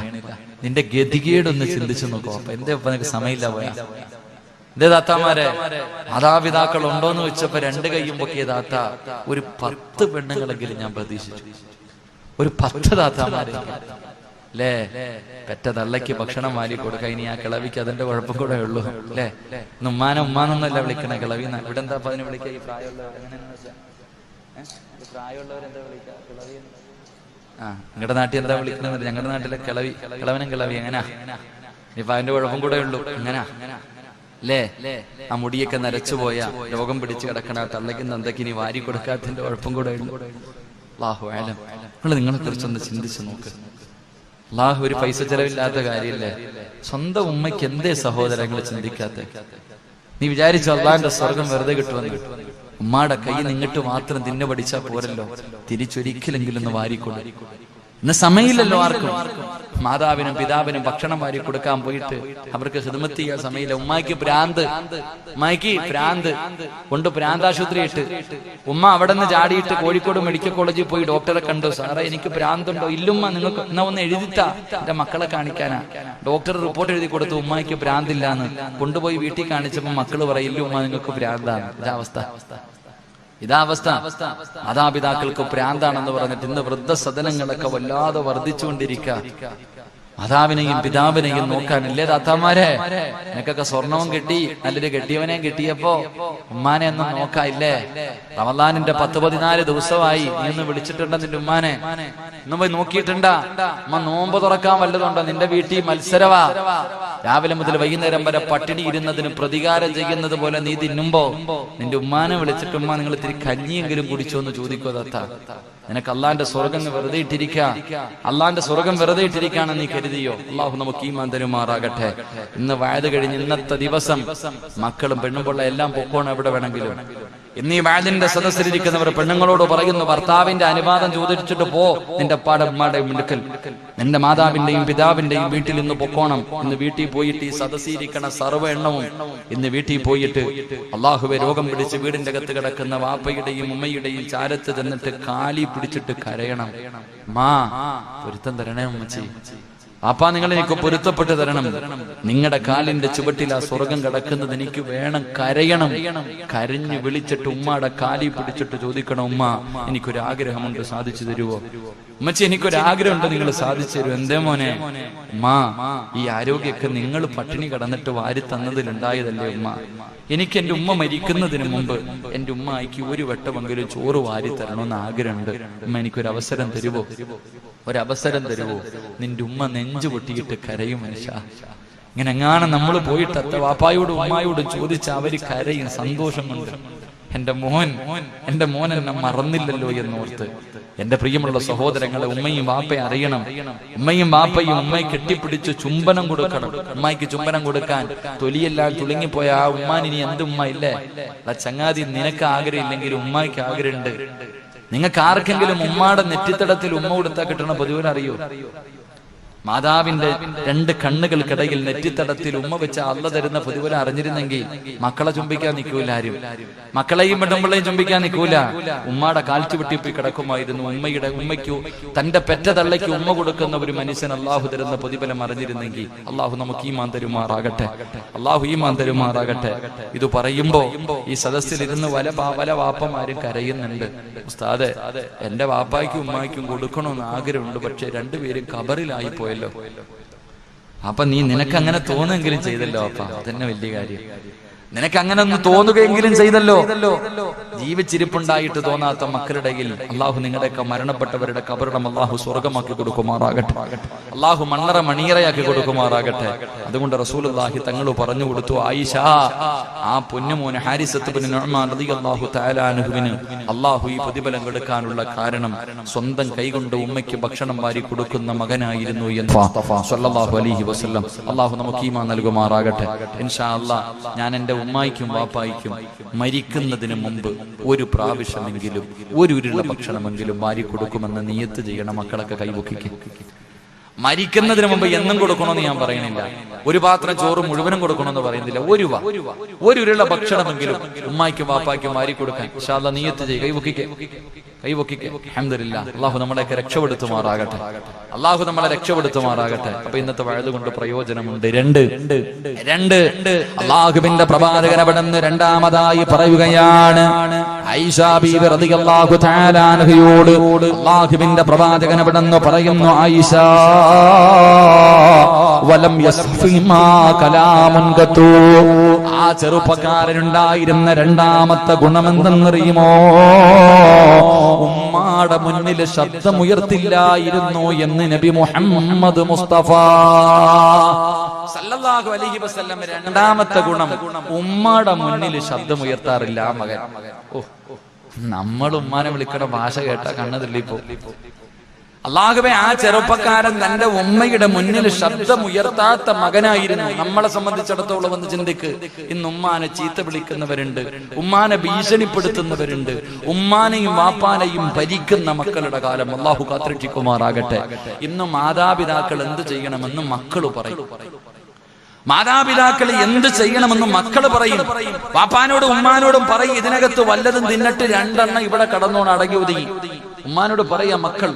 നിന്റെ ഗതികേടൊന്ന് ചിന്തിച്ചു നോക്കോ. അപ്പൊ എന്റെ ഒപ്പം നിനക്ക് സമയമില്ല പോയാ എന്തേ താത്താമാരെ, മാതാപിതാക്കൾ ഉണ്ടോന്ന് വെച്ചപ്പോ 2 കൈയും പൊക്കിയ താത്ത ഒരു 10 പെണ്ണുങ്ങളെങ്കിലും ഞാൻ പ്രതീക്ഷിച്ചു. ഒരു 10 താത്താമാരെ അല്ലേ? പെറ്റ തള്ളയ്ക്ക് ഭക്ഷണം വാരി കൊടുക്ക. ഇനി ആ കിളവിക്ക് അതിന്റെ കുഴപ്പം കൂടെ ഉള്ളൂ അല്ലേ? ഉമ്മാനൊന്നല്ല വിളിക്കണേ, കിളവി. ഇവിടെ എന്താ അതിനെ വിളിക്കുക? ഈ പ്രായമുള്ളവരെന്താ വിളിക്കുക? കിളവി. നിങ്ങളുടെ നാട്ടിൽ എന്താ വിളിക്കുന്നത്? ഞങ്ങളുടെ നാട്ടിലെ കിളവനും കിളവി. എങ്ങനാ? ഇപ്പൊ അതിന്റെ കുഴപ്പം കൂടെ ഉള്ളൂ. എങ്ങനാ അല്ലേ? ആ മുടിയൊക്കെ നരച്ചുപോയ രോഗം പിടിച്ച് കിടക്കണ തള്ളയ്ക്ക് നന്ദയ്ക്ക് ഇനി വാരി കൊടുക്കാത്തതിന്റെ കുഴപ്പം കൂടെ ഉള്ളൂ. അല്ലാഹു അഅലം. നിങ്ങളെ കുറിച്ചൊന്ന് ചിന്തിച്ചു നോക്ക്. അല്ലാഹു ഒരു പൈസ ചെലവില്ലാത്ത കാര്യമില്ലേ? സ്വന്തം ഉമ്മയ്ക്ക് എന്തേ സഹോദരങ്ങൾ ചിന്തിക്കാത്ത? നീ വിചാരിച്ചു അള്ളാഹിന്റെ സ്വർഗം വെറുതെ കിട്ടുമെന്ന്? ഉമ്മാടെ കൈ നിന്നിട്ട് മാത്രം തിന്നു പഠിച്ചാൽ പോരല്ലോ, തിരിച്ചൊരിക്കലെങ്കിലും ഒന്ന് വാരിക്കൊടു. ഇന്ന് സമയമില്ലല്ലോ ആർക്കും. മാതാവിനും പിതാവിനും ഭക്ഷണം വാരി കൊടുക്കാൻ പോയിട്ട് അവർക്ക് ഖിദ്മത്ത് ചെയ്യാൻ സമയമില്ല. ഉമ്മായിക്ക് ഭ്രാന്ത് കൊണ്ട് ഭ്രാന്താശുപത്രി ഇട്ട് ഉമ്മ അവിടെ നിന്ന് ചാടിയിട്ട് കോഴിക്കോട് മെഡിക്കൽ കോളേജിൽ പോയി ഡോക്ടറെ കണ്ടു. സാറേ, എനിക്ക് ഭ്രാന്തുണ്ടോ? ഇല്ലുമ്മ, നിങ്ങൾക്ക് എന്നാ ഒന്ന് എഴുതിത്താ, എന്റെ മക്കളെ കാണിക്കാനാ. ഡോക്ടർ റിപ്പോർട്ട് എഴുതി കൊടുത്തു, ഉമ്മായിക്ക് ഭ്രാന്തില്ലാന്ന്. കൊണ്ടുപോയി വീട്ടിൽ കാണിച്ചപ്പോ മക്കള് പറയും, ഇല്ലുമ്മ, നിങ്ങൾക്ക് ഭ്രാന്താണ്. ഇതാ അവസ്ഥ. മാതാപിതാക്കൾക്ക് ഭ്രാന്താണെന്ന് പറഞ്ഞിട്ട് ഇന്ന് വൃദ്ധസദനങ്ങളൊക്കെ വല്ലാതെ വർദ്ധിച്ചുകൊണ്ടിരിക്കുക. മാതാവിനെയും പിതാവിനെയും നോക്കാനില്ലേ താത്താമാരെ? നിനക്കൊക്കെ സ്വർണവും കിട്ടി, നല്ലൊരു കെട്ടിയവനെയും കിട്ടിയപ്പോ ഉമ്മാനെ ഒന്നും നോക്കായില്ലേ? റമളാനിന്റെ 10-14 ദിവസമായി. നീ ഒന്ന് വിളിച്ചിട്ടുണ്ടോ നിന്റെ ഉമ്മാനെ? ഇന്ന് പോയി നോക്കിയിട്ടുണ്ടാ? ഉമ്മ നോമ്പ് തുറക്കാൻ വല്ലതുണ്ടോ? നിന്റെ വീട്ടിൽ മത്സരവാ. രാവിലെ മുതൽ വൈകുന്നേരം വരെ പട്ടിണി ഇരുന്നതിന് പ്രതികാരം ചെയ്യുന്നത് പോലെ നീ തിന്നുമ്പോ നിന്റെ ഉമ്മാനെ വിളിച്ചിട്ട്, ഉമ്മ, നിങ്ങൾ ഇത്തിരി കഞ്ഞിയെങ്കിലും കുടിച്ചോ എന്ന് ചോദിക്കോ താത്ത? നിനക്ക് അള്ളാന്റെ സ്വർഗം വെറുതെ അള്ളാന്റെ സ്വർഗം വെറുതെ ഇട്ടിരിക്കാണെന്ന് നീ കരുതിയോ? അള്ളാഹു നമുക്ക് ഈമാൻ തരുമാറാകട്ടെ. ഇന്ന് വയത് കഴിഞ്ഞ് ഇന്നത്തെ ദിവസം മക്കളും പെണ്ണുമ്പുള്ള എല്ലാം പൊക്കോണം എവിടെ വേണമെങ്കിലും. ഇന്ന് ഈ വയലിന്റെ സദസ്സിലിരിക്കുന്നവർ പെണ്ണുങ്ങളോട് പറയുന്നു, ഭർത്താവിന്റെ അനുവാദം ചോദിച്ചിട്ട് പോ നിന്റെ പാടമ്മയുടെയും അടുക്കൽ. നിന്റെ മാതാവിന്റെയും പിതാവിന്റെയും വീട്ടിൽ ഇന്ന് പൊക്കോണം. ഇന്ന് വീട്ടിൽ പോയിട്ട് ഈ സദസ്സിരിക്കണ സർവ്വ എണ്ണവും ഇന്ന് വീട്ടിൽ പോയിട്ട് അള്ളാഹുവെ രോഗം പിടിച്ച് വീടിന്റെ അകത്ത് കിടക്കുന്ന വാപ്പയുടെയും ഉമ്മയുടെയും ചാരത്ത് ചെന്നിട്ട് കാലി പിടിച്ചിട്ട് കരയണം. മാ, പൊരുത്തം തരണേ ഉമ്മച്ചി. അപ്പാ നിങ്ങൾ എനിക്ക് പൊരുത്തപ്പെട്ട് തരണം. നിങ്ങളുടെ കാലിന്റെ ചുവട്ടിൽ ആ സ്വർഗം കിടക്കുന്നത് എനിക്ക് വേണം, കരയണം. കരഞ്ഞു വിളിച്ചിട്ട് ഉമ്മയുടെ കാലി പിടിച്ചിട്ട് ചോദിക്കണം, ഉമ്മ എനിക്കൊരാഗ്രഹമുണ്ട്, സാധിച്ചു തരുവോ? ഉമ്മച്ചി എനിക്കൊരാഗ്രഹമുണ്ട്, നിങ്ങൾ സാധിച്ചു തരുമോ? എന്തേ മോനെ? ഉമ്മ, ഈ ആരോഗ്യമൊക്കെ നിങ്ങൾ പട്ടിണി കിടന്നിട്ട് വാരി തന്നതിലുണ്ടായതല്ലേ ഉമ്മ. എനിക്ക് എന്റെ ഉമ്മ മരിക്കുന്നതിന് മുമ്പ് എന്റെ ഉമ്മയ്ക്ക് ഒരു വട്ടമെങ്കിലും ചോറ് വാരി തരണമെന്ന് ആഗ്രഹമുണ്ട്. ഉമ്മ എനിക്കൊരവസരം തരുവോ? ഒരവസരം തരുവോ? നിന്റെ ഉമ്മ നെഞ്ചു പൊട്ടിയിട്ട് കരയും മനുഷ്യ. ഇങ്ങനെ എങ്ങാനും നമ്മൾ പോയിട്ട് അത്ത വാപ്പായോടും ഉമ്മായോടും ചോദിച്ച അവര് കരയും, സന്തോഷം കൊണ്ട്. എന്റെ മോൻ എന്നെ മറന്നില്ലല്ലോ എന്നോർത്ത്. എന്റെ പ്രിയമുള്ള സഹോദരങ്ങളെ, ഉമ്മയും വാപ്പയും അറിയണം. ഉമ്മയും വാപ്പയും ഉമ്മയെ കെട്ടിപ്പിടിച്ച് ചുംബനം കൊടുക്കണം. ഉമ്മയ്ക്ക് ചുംബനം കൊടുക്കാൻ തൊലിയെല്ലാം തുളുങ്ങിപ്പോയ ആ ഉമ്മാനിനി എന്ത് ഉമ്മ ഇല്ലേ? ചങ്ങാതി, നിനക്ക് ആഗ്രഹം ഇല്ലെങ്കിൽ ഉമ്മയ്ക്ക് ആഗ്രഹമുണ്ട്. നിങ്ങൾക്ക് ആർക്കെങ്കിലും ഉമ്മാടെ നെറ്റിത്തടത്തിൽ ഉമ്മ കൊടുത്താൽ കിട്ടണ പതിവിൽ അറിയോ? മാതാവിന്റെ 2 കണ്ണുകൾക്കിടയിൽ നെറ്റിത്തടത്തിൽ ഉമ്മ വെച്ച അള്ള തരുന്ന പതിവിൽ അറിഞ്ഞിരുന്നെങ്കിൽ മക്കളെ ചുംബിക്കാൻ നിൽക്കൂല ആരും. മക്കളെയും പെണ്ണുമ്പിള്ളയും ചുംബിക്കാൻ നിൽക്കൂല. ഉമ്മയുടെ കാൽച്ചു വെട്ടിപ്പോയി കിടക്കുമായിരുന്നു. ഉമ്മയ്ക്കു തന്റെ പെറ്റ തള്ളയ്ക്ക് ഉമ്മ കൊടുക്കുന്ന ഒരു മനുഷ്യൻ അള്ളാഹു തരുന്ന പ്രതിഫലം അറിഞ്ഞിരുന്നെങ്കിൽ. അള്ളാഹു നമുക്ക് ഈമാൻ തരുമാറാകട്ടെ. അള്ളാഹു ഈമാൻ തരുമാറാകട്ടെ. ഇത് പറയുമ്പോ ഈ സദസ്സിലിരുന്ന് പല വാപ്പമാരും കരയുന്നുണ്ട്. ഉസ്താദെ, എന്റെ വാപ്പായ്ക്കും ഉമ്മായ്ക്കും കൊടുക്കണമെന്ന് ആഗ്രഹമുണ്ട്, പക്ഷെ രണ്ടുപേരും ഖബറിലായി പോയല്ലോ. അപ്പൊ നിനക്കങ്ങനെ തോന്നുമെങ്കിലും ചെയ്തല്ലോ അപ്പ, അതന്നെ വലിയ കാര്യം. നിനക്ക് അങ്ങനെ ഒന്ന് തോന്നുകയെങ്കിലും ചെയ്തല്ലോ. ജീവിച്ചിരിപ്പുണ്ടായിട്ട് തോന്നാത്ത മക്കളുടെ അള്ളാഹു നിങ്ങളുടെയൊക്കെ മരണപ്പെട്ടവരുടെ കബറിടം അള്ളാഹു സ്വർഗമാക്കി കൊടുക്കുമാറാകട്ടെ. അള്ളാഹു മണ്ണറ മണിയറയാക്കി കൊടുക്കുമാറാകട്ടെ. അതുകൊണ്ട് റസൂലുള്ളാഹി തങ്ങൾ പറഞ്ഞു കൊടുത്തു, ആയിഷ, ആ പൊന്നുമോന് ഹാരിസത്ത് ബിൻ നുഅ്മാൻ റളിയല്ലാഹു തആല അൻഹുവിന് അള്ളാഹു ഈ പ്രതിഫലം കൊടുക്കാനുള്ള കാരണം സ്വന്തം കൈകൊണ്ട് ഉമ്മയ്ക്ക് ഭക്ഷണം വാരി കൊടുക്കുന്ന മകനായിരുന്നു എന്ന് സ്വല്ലല്ലാഹു അലൈഹി വസല്ലം. അള്ളാഹു നമുക്ക് ഈമാൻ നൽകുമാറാകട്ടെ. ഇൻഷാ അല്ലാഹ് ഞാൻ എന്റെ ഉമ്മായിക്കും വാപ്പായിക്കും മരിക്കുന്നതിന് മുമ്പ് ഒരു പ്രാവശ്യമെങ്കിലും ഒരു ഉരുള ഭക്ഷണമെങ്കിലും വാരി കൊടുക്കുമെന്ന് നിയത്ത് ചെയ്യണം. മക്കളൊക്കെ കൈവക്കിക്കും. മരിക്കുന്നതിന് മുമ്പ് എന്നും കൊടുക്കണമെന്ന് ഞാൻ പറയുന്നില്ല. ഒരു പാത്രം ചോറ് മുഴുവനും കൊടുക്കണമെന്ന് പറയുന്നില്ല. ഒരു ഉരുള ഭക്ഷണമെങ്കിലും ഉമ്മായിക്കും വാപ്പായ്ക്കും വാരി കൊടുക്കാൻ ഇൻഷാ അല്ലാഹ് നിയത്ത് ചെയ്യും. കൈവക്കിക്കെ. അൽഹംദുലില്ലാഹ്. അള്ളാഹു നമ്മളെയൊക്കെ രക്ഷപ്പെടുത്തുമാറാകട്ടെ. അള്ളാഹു നമ്മളെ രക്ഷപ്പെടുത്തുമാറാകട്ടെ. അപ്പൊ ഇന്നത്തെ വഴുത് കൊണ്ട് പ്രയോജനമുണ്ട്. രണ്ട് അള്ളാഹുവിന്റെ പ്രവാചകൻ അവിടുന്ന് രണ്ടാമതായി പറയുകയാണ്, ആയിഷ ബീവി റളിയല്ലാഹു തആല അൻഹയോട് അള്ളാഹുവിന്റെ പ്രവാചകൻ അവിടുന്ന് പറയുന്നു, ആയിഷ, വലം യസ്ഫിമാ കലാമുൻ ഖതു. ആ ചെറുപ്പക്കാരനുണ്ടായിരുന്ന രണ്ടാമത്തെ ഗുണമെന്തെന്നറിയുമോ? ഉമ്മാടെ മുന്നിൽ ശബ്ദമുയർത്തില്ലായിരുന്നു എന്ന് നബി മുഹമ്മദ് മുസ്തഫ സല്ലല്ലാഹു അലൈഹി വസല്ലം. രണ്ടാമത്തെ ഗുണം, ഉമ്മാടെ മുന്നിൽ ശബ്ദമുയർത്താറില്ല ആ മകൻ. നമ്മൾ ഉമ്മാനെ വിളിക്കണ ഭാഷ കേട്ട കണ്ണതില്ലിപ്പോ. അള്ളാഹുവേ, ആ ചെറുപ്പക്കാരൻ തന്റെ ഉമ്മയുടെ മുന്നിൽ ശബ്ദമുയർത്താത്ത മകനായിരുന്നു. നമ്മളെ സംബന്ധിച്ചിടത്തോളം ഒന്ന് ചിന്തിക്ക്. ഇന്ന് ഉമ്മാനെ ചീത്ത വിളിക്കുന്നവരുണ്ട്, ഉമ്മാനെ ഭീഷണിപ്പെടുത്തുന്നവരുണ്ട്, ഉമ്മാനെയും വാപ്പാനെയും ഭരിക്കുന്ന മക്കളുടെ കാലം. അള്ളാഹു കാത്തിരക്ഷിക്കുമാറാകട്ടെ. ഇന്ന് മാതാപിതാക്കൾ എന്ത് ചെയ്യണമെന്ന് മക്കള് പറയും. മാതാപിതാക്കൾ എന്ത് ചെയ്യണമെന്ന് മക്കള് പറയും. വാപ്പാനോടും ഉമ്മാനോടും പറയും, ഇതിനകത്ത് വല്ലതും തിന്നിട്ട് 2 എണ്ണം ഇവിടെ കടന്നോണം അടങ്ങി ഒതുങ്ങി. ഉമ്മാനോട് പറയാ, മക്കൾ,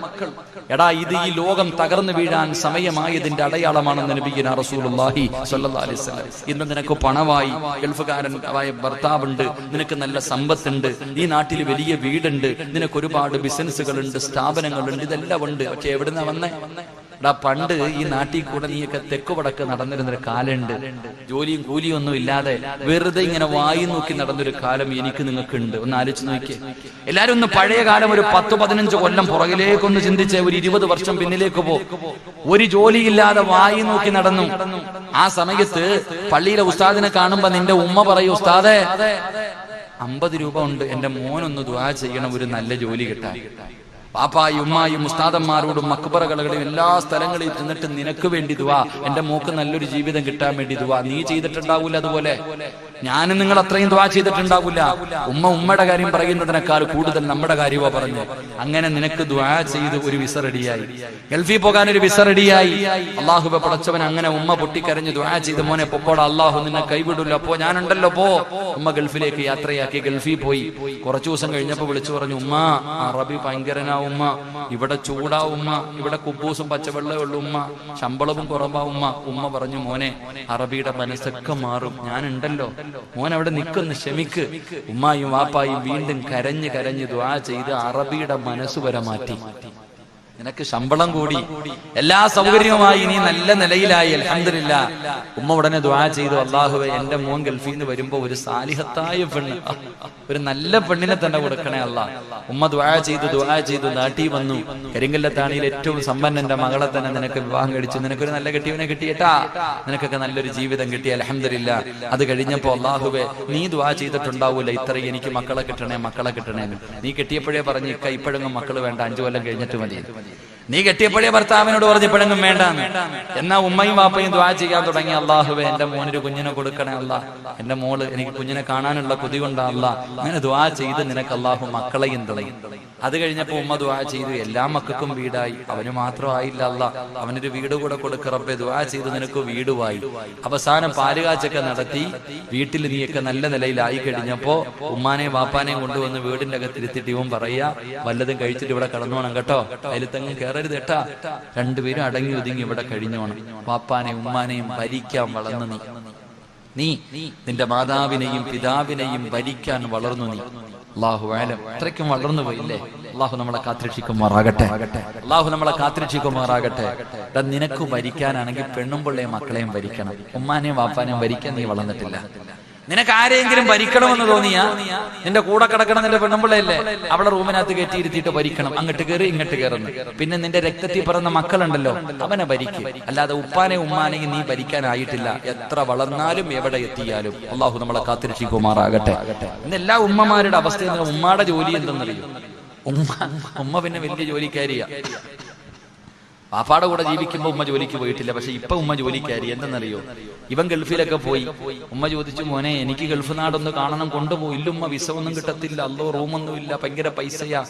എടാ, ഇത് ഈ ലോകം തകർന്നു വീഴാൻ സമയമായതിന്റെ അടയാളമാണെന്ന് നബിയുനാ റസൂലുള്ളാഹി സ്വല്ലല്ലാഹു അലൈഹി വസല്ലം. ഇന്ന് നിനക്ക് പണമായി, ഗൾഫുകാരനായ ഭർത്താവുണ്ട്, നിനക്ക് നല്ല സമ്പത്തുണ്ട്, ഈ നാട്ടിൽ വലിയ വീടുണ്ട്, നിനക്ക് ഒരുപാട് ബിസിനസ്സുകളുണ്ട്, സ്ഥാപനങ്ങളുണ്ട്, ഇതെല്ലാം ഉണ്ട്. പക്ഷെ എവിടുന്ന വന്നേ? എടാ, പണ്ട് ഈ നാട്ടിൽ കൂടെ നീയൊക്കെ തെക്ക് വടക്ക് നടന്നിരുന്നൊരു കാലുണ്ട്. ജോലിയും കൂലിയും ഒന്നും ഇല്ലാതെ വെറുതെ ഇങ്ങനെ വായി നോക്കി നടന്നൊരു കാലം എനിക്ക് നിങ്ങൾക്കുണ്ട്. ഒന്ന് ആലോചിച്ച് നോക്കിയേ. എല്ലാരും ഒന്ന് പഴയ കാലം ഒരു 10-15 കൊല്ലം പുറകിലേക്കൊന്ന് ചിന്തിച്ച് ഒരു 20 വർഷം പിന്നിലേക്ക് പോ. ഒരു ജോലിയില്ലാതെ വായി നോക്കി നടന്നു. ആ സമയത്ത് പള്ളിയിലെ ഉസ്താദിനെ കാണുമ്പോ നിന്റെ ഉമ്മ പറയും, ഉസ്താദേ, 50 രൂപ ഉണ്ട്, എന്റെ മോനൊന്ന് ദുആ ചെയ്യണം, ഒരു നല്ല ജോലി കിട്ടാൻ. പാപ്പായും ഉമ്മായും ഉസ്താദന്മാരോടും മക്ബറകളിലും എല്ലാ സ്ഥലങ്ങളിലും ചെന്നിട്ട് നിനക്ക് വേണ്ടി ദുആ, എന്റെ മോക്ക് നല്ലൊരു ജീവിതം കിട്ടാൻ വേണ്ടി ദുആ. നീ ചെയ്തിട്ടുണ്ടാവൂല അതുപോലെ? ഞാനും നിങ്ങൾ അത്രയും ദുആ ചെയ്തിട്ടുണ്ടാവില്ല. ഉമ്മയുടെ കാര്യം പറയുന്നതിനേക്കാൾ കൂടുതൽ നമ്മുടെ കാര്യമാ പറഞ്ഞു. അങ്ങനെ നിനക്ക് ദുആ ചെയ്ത് ഒരു വിസ റെഡിയായി, ഗൾഫിൽ പോകാൻ ഒരു വിസ റെഡിയായി. അള്ളാഹുവെ പടച്ചവൻ അങ്ങനെ ഉമ്മ പൊട്ടിക്കരഞ്ഞ് ദുആ ചെയ്ത് മോനെ പൊക്കോടാ, അള്ളാഹു നിന്നെ കൈവിടില്ല, പോ, ഞാനുണ്ടല്ലോ, പോ. ഉമ്മ ഗൾഫിലേക്ക് യാത്രയാക്കി. ഗൾഫിൽ പോയി. കുറച്ചു ദിവസം കഴിഞ്ഞപ്പോ വിളിച്ചു പറഞ്ഞു, ഉമ്മ അറബി ഭയങ്കരനാ ഉമ്മ, ഇവിടെ ചൂടാ ഉമ്മ, ഇവിടെ കുബൂസും പച്ചവെള്ളമേ ഉള്ളൂ ഉമ്മ, ശമ്പളവും കുറവാ ഉമ്മ. ഉമ്മ പറഞ്ഞു, മോനെ അറബിയുടെ മനസ്സൊക്കെ മാറും, ഞാനുണ്ടല്ലോ, മോൻ അവിടെ നിൽക്കുന്നു, ക്ഷമിക്ക്. ഉമ്മായും വാപ്പായും വീണ്ടും കരഞ്ഞ് കരഞ്ഞ് ദുആ ചെയ്ത് അറബിയുടെ മനസ്സ് വരെ മാറ്റി. നിനക്ക് ശമ്പളം കൂടി, എല്ലാ സൗകര്യവുമായി, നീ നല്ല നിലയിലായി, അൽഹംദുലില്ലാ. ഉമ്മ ഉടനെ ദുആ ചെയ്തു, അല്ലാഹുവേ എന്റെ മോൻ ഗൾഫിൽ നിന്ന് വരുമ്പോ ഒരു സാലിഹത്തായ പെണ്ണ്, ഒരു നല്ല പെണ്ണിനെ തന്നെ കൊടുക്കണേ അല്ലാ. ഉമ്മ ദുആ ചെയ്തു നാട്ടിൽ വന്നു. കരിങ്കല്ലത്താണിയിൽ ഏറ്റവും സമ്പന്നന്റെ മകളെ തന്നെ നിനക്ക് വിവാഹം കഴിച്ചു, നിനക്കൊരു നല്ല കെട്ടിയവനെ കിട്ടിയേട്ടാ, നിനക്കൊക്കെ നല്ലൊരു ജീവിതം കിട്ടി, അൽഹംദുലില്ലാ. അത് കഴിഞ്ഞപ്പോ അല്ലാഹുവേ നീ ദുആ ചെയ്തിട്ടുണ്ടാവൂല, ഇത്രയും എനിക്ക് മക്കളെ കിട്ടണേ. നീ കെട്ടിയപ്പോഴേ പറഞ്ഞു, ഇക്ക ഇപ്പോഴെങ്ങും മക്കള് വേണ്ട, 5 കൊല്ലം കഴിഞ്ഞിട്ട് മതി. നീ കെട്ടിയപ്പോഴേ ഭർത്താവിനോട് പറഞ്ഞപ്പോഴെങ്കിലും വേണ്ട. എന്നാ ഉമ്മയും വാപ്പയും ദുആ ചെയ്യാൻ തുടങ്ങി, അല്ലാഹുവേ എന്റെ മോനൊരു കുഞ്ഞിനെ കൊടുക്കണേ അല്ലാ, എന്റെ മോള് എനിക്ക് കുഞ്ഞിനെ കാണാനുള്ള കൊതി കൊണ്ടാ അല്ലാ. അങ്ങനെ ദുആ ചെയ്ത് നിനക്ക് അല്ലാഹു മക്കളെയും തുടങ്ങി. അത് കഴിഞ്ഞപ്പോ ഉമ്മ ദുആ ചെയ്തു, എല്ലാ മക്കൾക്കും വീടായി, അവന് മാത്രം ആയില്ല അല്ലാ, അവനൊരു വീട് കൂടെ കൊടുക്ക റബ്ബേ. ദുആ ചെയ്ത് നിനക്ക് വീടുമായി. അവസാനം പാലുകാച്ചൊക്കെ നടത്തി വീട്ടിൽ നീയൊക്കെ നല്ല നിലയിലായി കഴിഞ്ഞപ്പോ ഉമ്മാനെയും വാപ്പാനെയും കൊണ്ടുവന്ന് വീടിന്റെ അകത്തിരുത്തിട്ട് ഇവൻ പറയാ, വല്ലതും കഴിച്ചിട്ട് ഇവിടെ കടന്നോണം കേട്ടോ, അതിലത്തെങ്ങും കയറരുത് കേട്ടാ, രണ്ടുപേരും അടങ്ങി ഒതുങ്ങി ഇവിടെ കഴിഞ്ഞോണം. വാപ്പാനെയും ഉമ്മാനെയും ഭരിക്കാൻ വളർന്നു നീ നിന്റെ മാതാവിനെയും പിതാവിനെയും ഭരിക്കാൻ വളർന്നു നീ. അല്ലാഹു അലം, അത്രയ്ക്കും വളർന്നു പോയില്ലേ. അല്ലാഹു നമ്മളെ കാത്തിരക്ഷിക്കുമാറാകട്ടെ. നിനക്ക് ഭരിക്കാനാണെങ്കിൽ പെണ്ണും പിള്ളയും മക്കളെയും ഭരിക്കണം, ഉമ്മാനെയും വാപ്പാനെയും ഭരിക്കാൻ നീ വളർന്നിട്ടില്ല. നിനക്ക് ആരെങ്കിലും ഭരിക്കണമെന്ന് തോന്നിയാ നിന്റെ കൂടെ കിടക്കണം നിന്റെ പെണ്ണുമ്പിള്ളയല്ലേ, അവളെ റൂമിനകത്ത് കയറ്റിയിരുത്തിയിട്ട് ഭരിക്കണം, അങ്ങോട്ട് കയറി ഇങ്ങോട്ട് കയറുന്നു. പിന്നെ നിന്റെ രക്തത്തിൽ പിറന്ന മക്കളുണ്ടല്ലോ അവനെ ഭരിക്കും. അല്ലാതെ ഉപ്പാനെയും ഉമ്മാനെയും നീ ഭരിക്കാനായിട്ടില്ല, എത്ര വളർന്നാലും എവിടെ എത്തിയാലും. അള്ളാഹു നമ്മളെ കാത്തിരക്ഷിക്കുമാറാകട്ടെ. ഇന്ന് എല്ലാ ഉമ്മമാരുടെ അവസ്ഥ, ഉമ്മയുടെ ജോലി എന്തെന്നറിയും? ഉമ്മ പിന്നെ വലിയ ജോലിക്കാരിയാ. വാപ്പാടെ കൂടെ ജീവിക്കുമ്പോ ഉമ്മ ജോലിക്ക് പോയിട്ടില്ല, പക്ഷെ ഇപ്പൊ ഉമ്മ ജോലിക്കാരി. എന്തെന്നറിയോ? ഇവൻ ഗൾഫിലൊക്കെ പോയി. ഉമ്മ ചോദിച്ചു, മോനെ എനിക്ക് ഗൾഫ് നാടൊന്ന് കാണണം, കൊണ്ടുപോയില്ല ഉമ്മ, വിസ ഒന്നും കിട്ടത്തില്ല, അല്ലോ റൂമൊന്നും ഇല്ല, ഭയങ്കര പൈസയാ.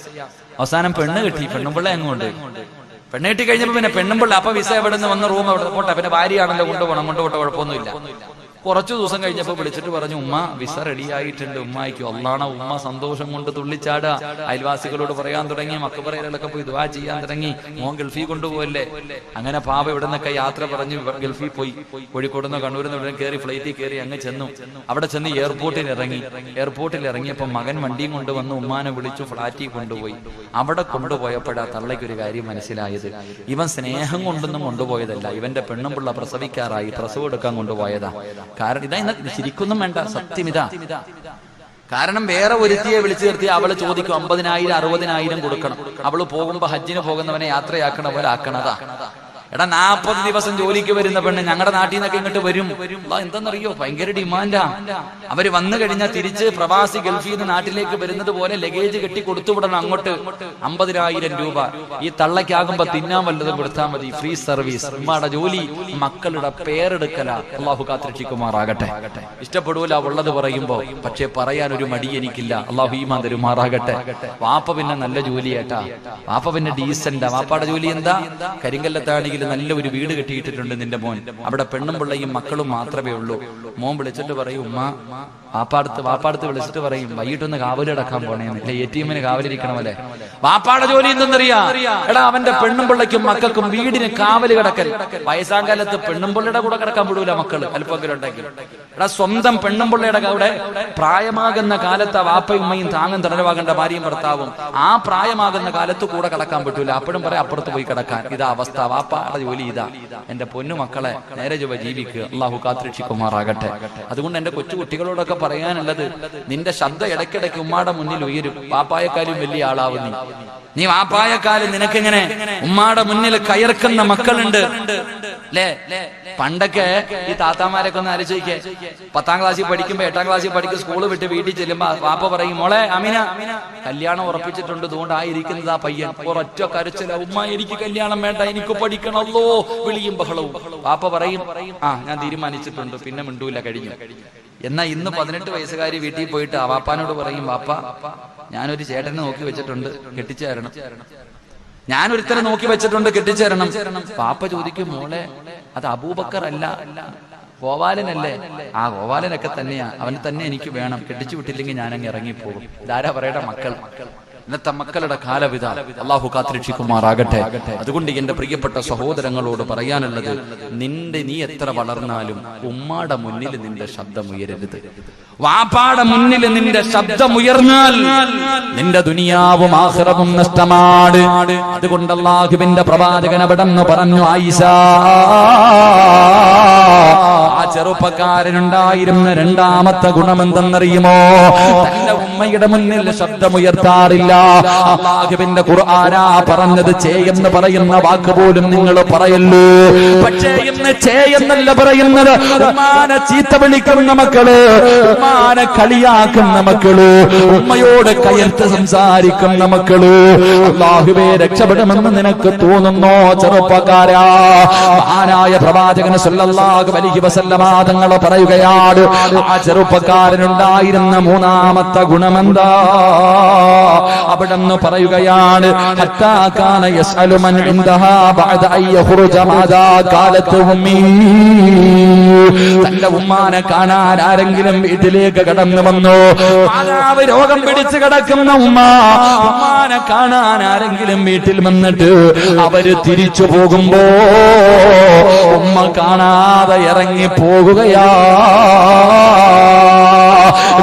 അവസാനം പെണ്ണ് കിട്ടി, പെണ്ണുമ്പിള്ള അങ്ങോട്ട്. പെണ്ണ് കിട്ടി കഴിഞ്ഞപ്പോ പിന്നെ പെണ്ണുമ്പിള്ള, അപ്പൊ വിസ എവിടെ നിന്ന് വന്ന് റൂം എവിടെ പോട്ടെ, പിന്നെ ഭാര്യയാണല്ലോ കൊണ്ടുപോകണം, കൊണ്ടുപോട്ടെ, കുഴപ്പമൊന്നുമില്ല. കുറച്ചു ദിവസം കഴിഞ്ഞപ്പോ വിളിച്ചിട്ട് പറഞ്ഞു, ഉമ്മ വിസ റെഡി ആയിട്ടുണ്ട് ഉമ്മായിക്കും. അള്ളാണ ഉമ്മ സന്തോഷം കൊണ്ട് തുള്ളിച്ചാടുക. അയൽവാസികളോട് പറയാൻ തുടങ്ങി, മക്കബറയിലൊക്കെ പോയി ദുആ ചെയ്യാൻ തുടങ്ങി, മോൻ ഗൾഫിൽ കൊണ്ടുപോകല്ലേ. അങ്ങനെ പാപ ഇവിടെ നിന്നൊക്കെ യാത്ര പറഞ്ഞ് ഗൾഫിൽ പോയി. കോഴിക്കോട് നിന്ന് കണ്ണൂരിൽ നിന്ന് കയറി ഫ്ലൈറ്റിൽ കയറി അങ്ങ് ചെന്നു. അവിടെ ചെന്ന് എയർപോർട്ടിൽ ഇറങ്ങിയപ്പോ മകൻ വണ്ടിയും കൊണ്ടുവന്ന് ഉമ്മാനെ വിളിച്ചു ഫ്ളാറ്റിൽ കൊണ്ടുപോയി. അവിടെ കൊണ്ടുപോയപ്പോഴാ തള്ളയ്ക്ക് ഒരു കാര്യം മനസ്സിലായത്, ഇവൻ സ്നേഹം കൊണ്ടൊന്നും കൊണ്ടുപോയതല്ല, ഇവന്റെ പെണ്ണുമ്പിള്ള പ്രസവിക്കാറായി, പ്രസവം എടുക്കാൻ കൊണ്ടുപോയതാ. കാരണം ഇതാ, ഇന്ന് ശരിക്കൊന്നും വേണ്ട, സത്യം ഇതാ. കാരണം വേറെ ഒരുത്തിയെ വിളിച്ചു നിർത്തി അവള് ചോദിക്കും 50,000 60,000 കൊടുക്കണം. അവള് പോകുമ്പോ ഹജ്ജിന് പോകുന്നവനെ യാത്രയാക്കണ പോലെ ആക്കണതാ. എടാ 40 ദിവസം ജോലിക്ക് വരുന്ന പെണ്ണ് ഞങ്ങളുടെ നാട്ടിൽ നിന്നൊക്കെ ഇങ്ങോട്ട് വരും. എന്തെന്നറിയോ, ഭയങ്കര ഡിമാൻഡാ. അവര് വന്നു കഴിഞ്ഞാൽ തിരിച്ച് പ്രവാസി ഗൾഫിൽ നിന്ന് നാട്ടിലേക്ക് വരുന്നത് പോലെ ലഗേജ് കെട്ടി കൊടുത്തുവിടണം അങ്ങോട്ട്. 50,000 രൂപ. ഈ തള്ളയ്ക്കാകുമ്പോ തിന്നാൻ വല്ലതും കൊടുത്താൽ മതി, ഫ്രീ സർവീസ്. ഉമ്മയുടെ ജോലി മക്കളുടെ പേരെടുക്കലാ. അള്ളാഹു കാത്തിരക്ഷിക്കുമാറാകട്ടെ. ഇഷ്ടപ്പെടൂല ഉള്ളത് പറയുമ്പോ, പക്ഷെ പറയാൻ ഒരു മടി എനിക്കില്ല. അള്ളാഹു ഈമാൻ തരുമാറാകട്ടെ. വാപ്പ പിന്നെ നല്ല ജോലിയേട്ടാ, വാപ്പ പിന്നെ ഡീസന്റാ. വാപ്പയുടെ ജോലി എന്താ? കരിങ്കല്ലത്താണെങ്കിൽ നല്ല ഒരു വീട് കെട്ടിയിട്ടിട്ടുണ്ട് നിന്റെ മോൻ, അവിടെ പെണ്ണും പിള്ളയും മക്കളും മാത്രമേ ഉള്ളൂ. മോൻ വിളിച്ചിട്ട് പറയും, ഉമ്മ വാപ്പാടത്ത് വിളിച്ചിട്ട് പറയും, വൈകിട്ടൊന്ന് കാവലിടക്കാൻ പോണേന്ന്. എറ്റിഎമ്മിന് കാവലിരിക്കണമല്ലേ. വാപ്പാടെ ജോലി എന്തെന്നറിയാ? എടാ അവന്റെ പെണ്ണും പിള്ളയ്ക്കും മക്കൾക്കും വീടിന് കാവല് കിടക്കൽ. വയസ്സാം കാലത്ത് പെണ്ണും പിള്ളയുടെ കൂടെ കിടക്കാൻ വിടൂല മക്കള്, അല്പമെങ്കിലും ഉണ്ടെങ്കിൽ. എടാ സ്വന്തം പെണ്ണും പിള്ളയുടെ കൂടെ പ്രായമാകുന്ന കാലത്ത് വാപ്പയും ഉമ്മയും താങ്ങും തടവാകേണ്ട ഭാര്യയും ഭർത്താവും, ആ പ്രായമാകുന്ന കാലത്ത് കൂടെ കിടക്കാൻ പറ്റൂല. അപ്പോഴും പറയാം അപ്പുറത്ത് പോയി കിടക്കാൻ. ഇതാ അവസ്ഥ. വാപ്പാടെ ജോലി ഇതാ. എന്റെ പൊന്നു മക്കളെ നേരെ ചൊവ്വ ജീവിക്കുക. അള്ളാഹു കാത്തിരക്ഷിക്കുമാറാകട്ടെ. അതുകൊണ്ട് എന്റെ കൊച്ചു കുട്ടികളോടൊക്കെ പറയാനുള്ളത്, നിന്റെ ശബ്ദം ഇടയ്ക്കിടയ്ക്ക് ഉമ്മാടെ മുന്നിൽ ഉയരും. വാപ്പായെക്കാളും വലിയ ആളാവും നീ വാപ്പായെക്കാളും നിനക്കിങ്ങനെ ഉമ്മാടെ മുന്നിൽ കയർക്കുന്ന മക്കളുണ്ട്. പണ്ടൊക്കെ ഈ താത്താമാരൊക്കെ ഒന്ന് ആലോചിക്കേ, 10ാം ക്ലാസ്സിൽ പഠിക്കുമ്പോ 8ാം ക്ലാസ്സിൽ പഠിക്കും, സ്കൂള് വിട്ട് വീട്ടിൽ ചെല്ലുമ്പോ വാപ്പ പറയും, മോളെ അമീന കല്യാണം ഉറപ്പിച്ചിട്ടുണ്ട്, അതുകൊണ്ടായിരിക്കുന്നത് ആ പയ്യൻ. ഒരൊറ്റ കരച്ചില, ഉമ്മ എനിക്ക് കല്യാണം വേണ്ട, എനിക്ക് പഠിക്കണല്ലോ, വിളിയും ബഹളവും. വാപ്പ പറയും, ഞാൻ തീരുമാനിച്ചിട്ടുണ്ട്, പിന്നെ മിണ്ടൂല, കഴിഞ്ഞു. എന്നാ ഇന്ന് 18 വയസ്സുകാരി വീട്ടിൽ പോയിട്ട് ആ വാപ്പാനോട് പറയും, വാപ്പ ഞാനൊരു ചേട്ടനെ നോക്കി വെച്ചിട്ടുണ്ട്, കെട്ടിച്ചു തരണം. ഞാനൊരുത്തരെ നോക്കി വെച്ചിട്ടുണ്ട്, കെട്ടിച്ചു തരണം. പാപ്പ ചോദിക്കും, മോളെ അത് അബൂബക്കർ അല്ല, ഗോപാലനല്ലേ? ആ ഗോപാലനൊക്കെ തന്നെയാ, അവന് തന്നെ എനിക്ക് വേണം, കെട്ടിച്ചു വിട്ടില്ലെങ്കിൽ ഞാനങ്ങ് ഇറങ്ങിപ്പോകും. ഇതാരാ പറയട്ടെ? മക്കൾ. ഇന്നത്തെ മക്കളുടെ കാലവിധ അള്ളാഹു കാത്തിരക്ഷിക്കുമാറാകട്ടെ. അതുകൊണ്ട് എന്റെ പ്രിയപ്പെട്ട സഹോദരങ്ങളോട് പറയാനുള്ളത്, നീ എത്ര വളർന്നാലും ഉമ്മാടെ മുന്നിൽ നിന്റെ ശബ്ദമുയരരുത്. വാപ്പാടെ മുന്നിൽ നിന്റെ ശബ്ദമുയർന്നാൽ നിന്റെ ദുനിയാവും ആഖിറവും നഷ്ടമാണ്. അതുകൊണ്ട് അല്ലാഹുവിന്റെ പ്രവാചകൻ അവിടെന്ന് പറഞ്ഞു, ആയിഷ, ആ ചെറുപ്പക്കാരനുണ്ടായിരുന്ന രണ്ടാമത്തെ ഗുണമെന്തെന്നറിയുമോ? തന്റെ ഉമ്മയുടെ മുന്നിൽ ശബ്ദമുയർത്താറില്ല. അല്ലാഹുവിന്റെ ഖുർആനാ പറഞ്ഞത്, എന്ന് പറയുന്ന വാക്ക് പോലും നിങ്ങൾ പറയല്ലോ. പക്ഷേ ഇന്ന് എന്നല്ല പറയുന്നത്. ഉമ്മാനെ ചീത്ത വിളിക്കുന്ന മക്കള്, ഉമ്മാനെ കളിയാക്കുന്ന മക്കള്, ഉമ്മയോട് കയർത്ത് സംസാരിക്കുന്ന മക്കള്, അല്ലാഹുവേ രക്ഷപ്പെടുമെന്ന് നിനക്ക് തോന്നുന്നോ ചെറുപ്പക്കാരാ? മഹാനായ പ്രവാചകൻ സല്ലല്ലാഹു അലൈഹി വസല്ലമ തങ്ങൾ പറയുകയാണ്, ആ ചെറുപ്പക്കാരനുണ്ടായിരുന്ന മൂന്നാമത്തെ ഗുണമെന്താ? അവിടെന്ന് പറയുകയാണ്, ഹത്താ കാന യസ്അലു മൻ ഇൻദഹാ ബഅദ അൻ യഖ്റുജ മാദാ ഖാലത് ഉമ്മീ. തന്റെ ഉമ്മാനെ കാണാൻ ആരെങ്കിലും വീട്ടിലേക്ക് കടന്നു വന്നു, മാതാവ് രോഗം പിടിച്ച് കിടക്കുന്ന ഉമ്മാനെ കാണാൻ ആരെങ്കിലും വീട്ടിൽ വന്നിട്ട് അവര് തിരിച്ചു പോകുമ്പോ ഉമ്മ കാണാതെ ഇറങ്ങി പോകുകയാ.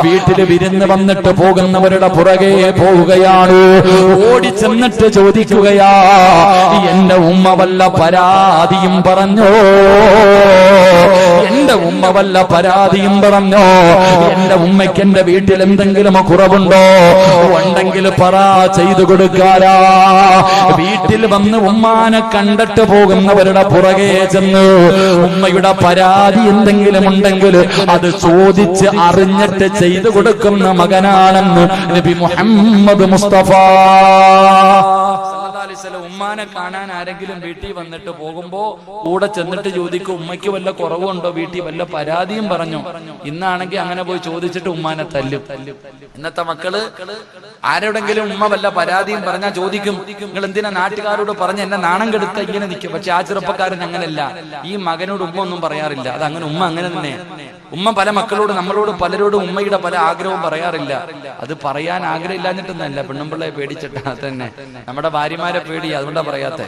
വീട്ടിൽ വിരുന്ന് വന്നിട്ട് പോകുന്നവരുടെ പുറകെ പോവുകയാണ്. ഓടി ചെന്നിട്ട് ചോദിക്കുകയാ, എന്റെ ഉമ്മ വല്ല പരാതിയും പറഞ്ഞോ? എന്റെ ഉമ്മ വല്ല പരാതിയും പറഞ്ഞോ? എന്റെ ഉമ്മയ്ക്ക് എന്റെ വീട്ടിൽ എന്തെങ്കിലും കുറവുണ്ടോ? ഉണ്ടെങ്കിൽ പറ, ചെയ്തു കൊടുക്കാരാ. വീട്ടിൽ വന്ന് ഉമ്മാനെ കണ്ടിട്ട് പോകുന്നവരുടെ പുറകെ ചെന്ന് ഉമ്മയുടെ പരാതി എന്തെങ്കിലും ഉണ്ടെങ്കിൽ അത് ചോദിച്ച് അറിഞ്ഞിട്ട് ചെയ്തു കൊടുക്കുന്ന മകനാണെന്ന് നബി മുഹമ്മദ് മുസ്തഫ. ഉമ്മാനെ കാണാൻ ആരെങ്കിലും വീട്ടിൽ വന്നിട്ട് പോകുമ്പോ കൂടെ ചെന്നിട്ട് ചോദിക്കും, ഉമ്മയ്ക്ക് വല്ല കുറവുണ്ടോ? വീട്ടിൽ വല്ല പരാതിയും പറഞ്ഞു? ഇന്നാണെങ്കിൽ അങ്ങനെ പോയി ചോദിച്ചിട്ട് ഉമ്മാനെ തല്ലും. ഇന്നത്തെ മക്കള് ആരോടെങ്കിലും ഉമ്മ വല്ല പരാതിയും പറഞ്ഞാൽ ചോദിക്കും, നിങ്ങൾ എന്തിനാ നാട്ടുകാരോട് പറഞ്ഞ് എന്നെ നാണം കെടുത്ത ഇങ്ങനെ നിൽക്കും. പക്ഷെ ആ ചെറുപ്പക്കാരൻ അങ്ങനല്ല. ഈ മകനോട് ഉമ്മ ഒന്നും പറയാറില്ല. അത് അങ്ങനെ ഉമ്മ അങ്ങനെ തന്നെ. ഉമ്മ പല മക്കളോട്, നമ്മളോട് പലരോടും ഉമ്മയുടെ പല ആഗ്രഹവും പറയാറില്ല. അത് പറയാൻ ആഗ്രഹമില്ലാഞ്ഞിട്ടൊന്നല്ല, പെണ്ണുമ്പിള്ളയെ പേടിച്ചിട്ടാ തന്നെ. നമ്മുടെ ഭാര്യമാരെ പേടി, അതുകൊണ്ടാ പറയാത്തെ.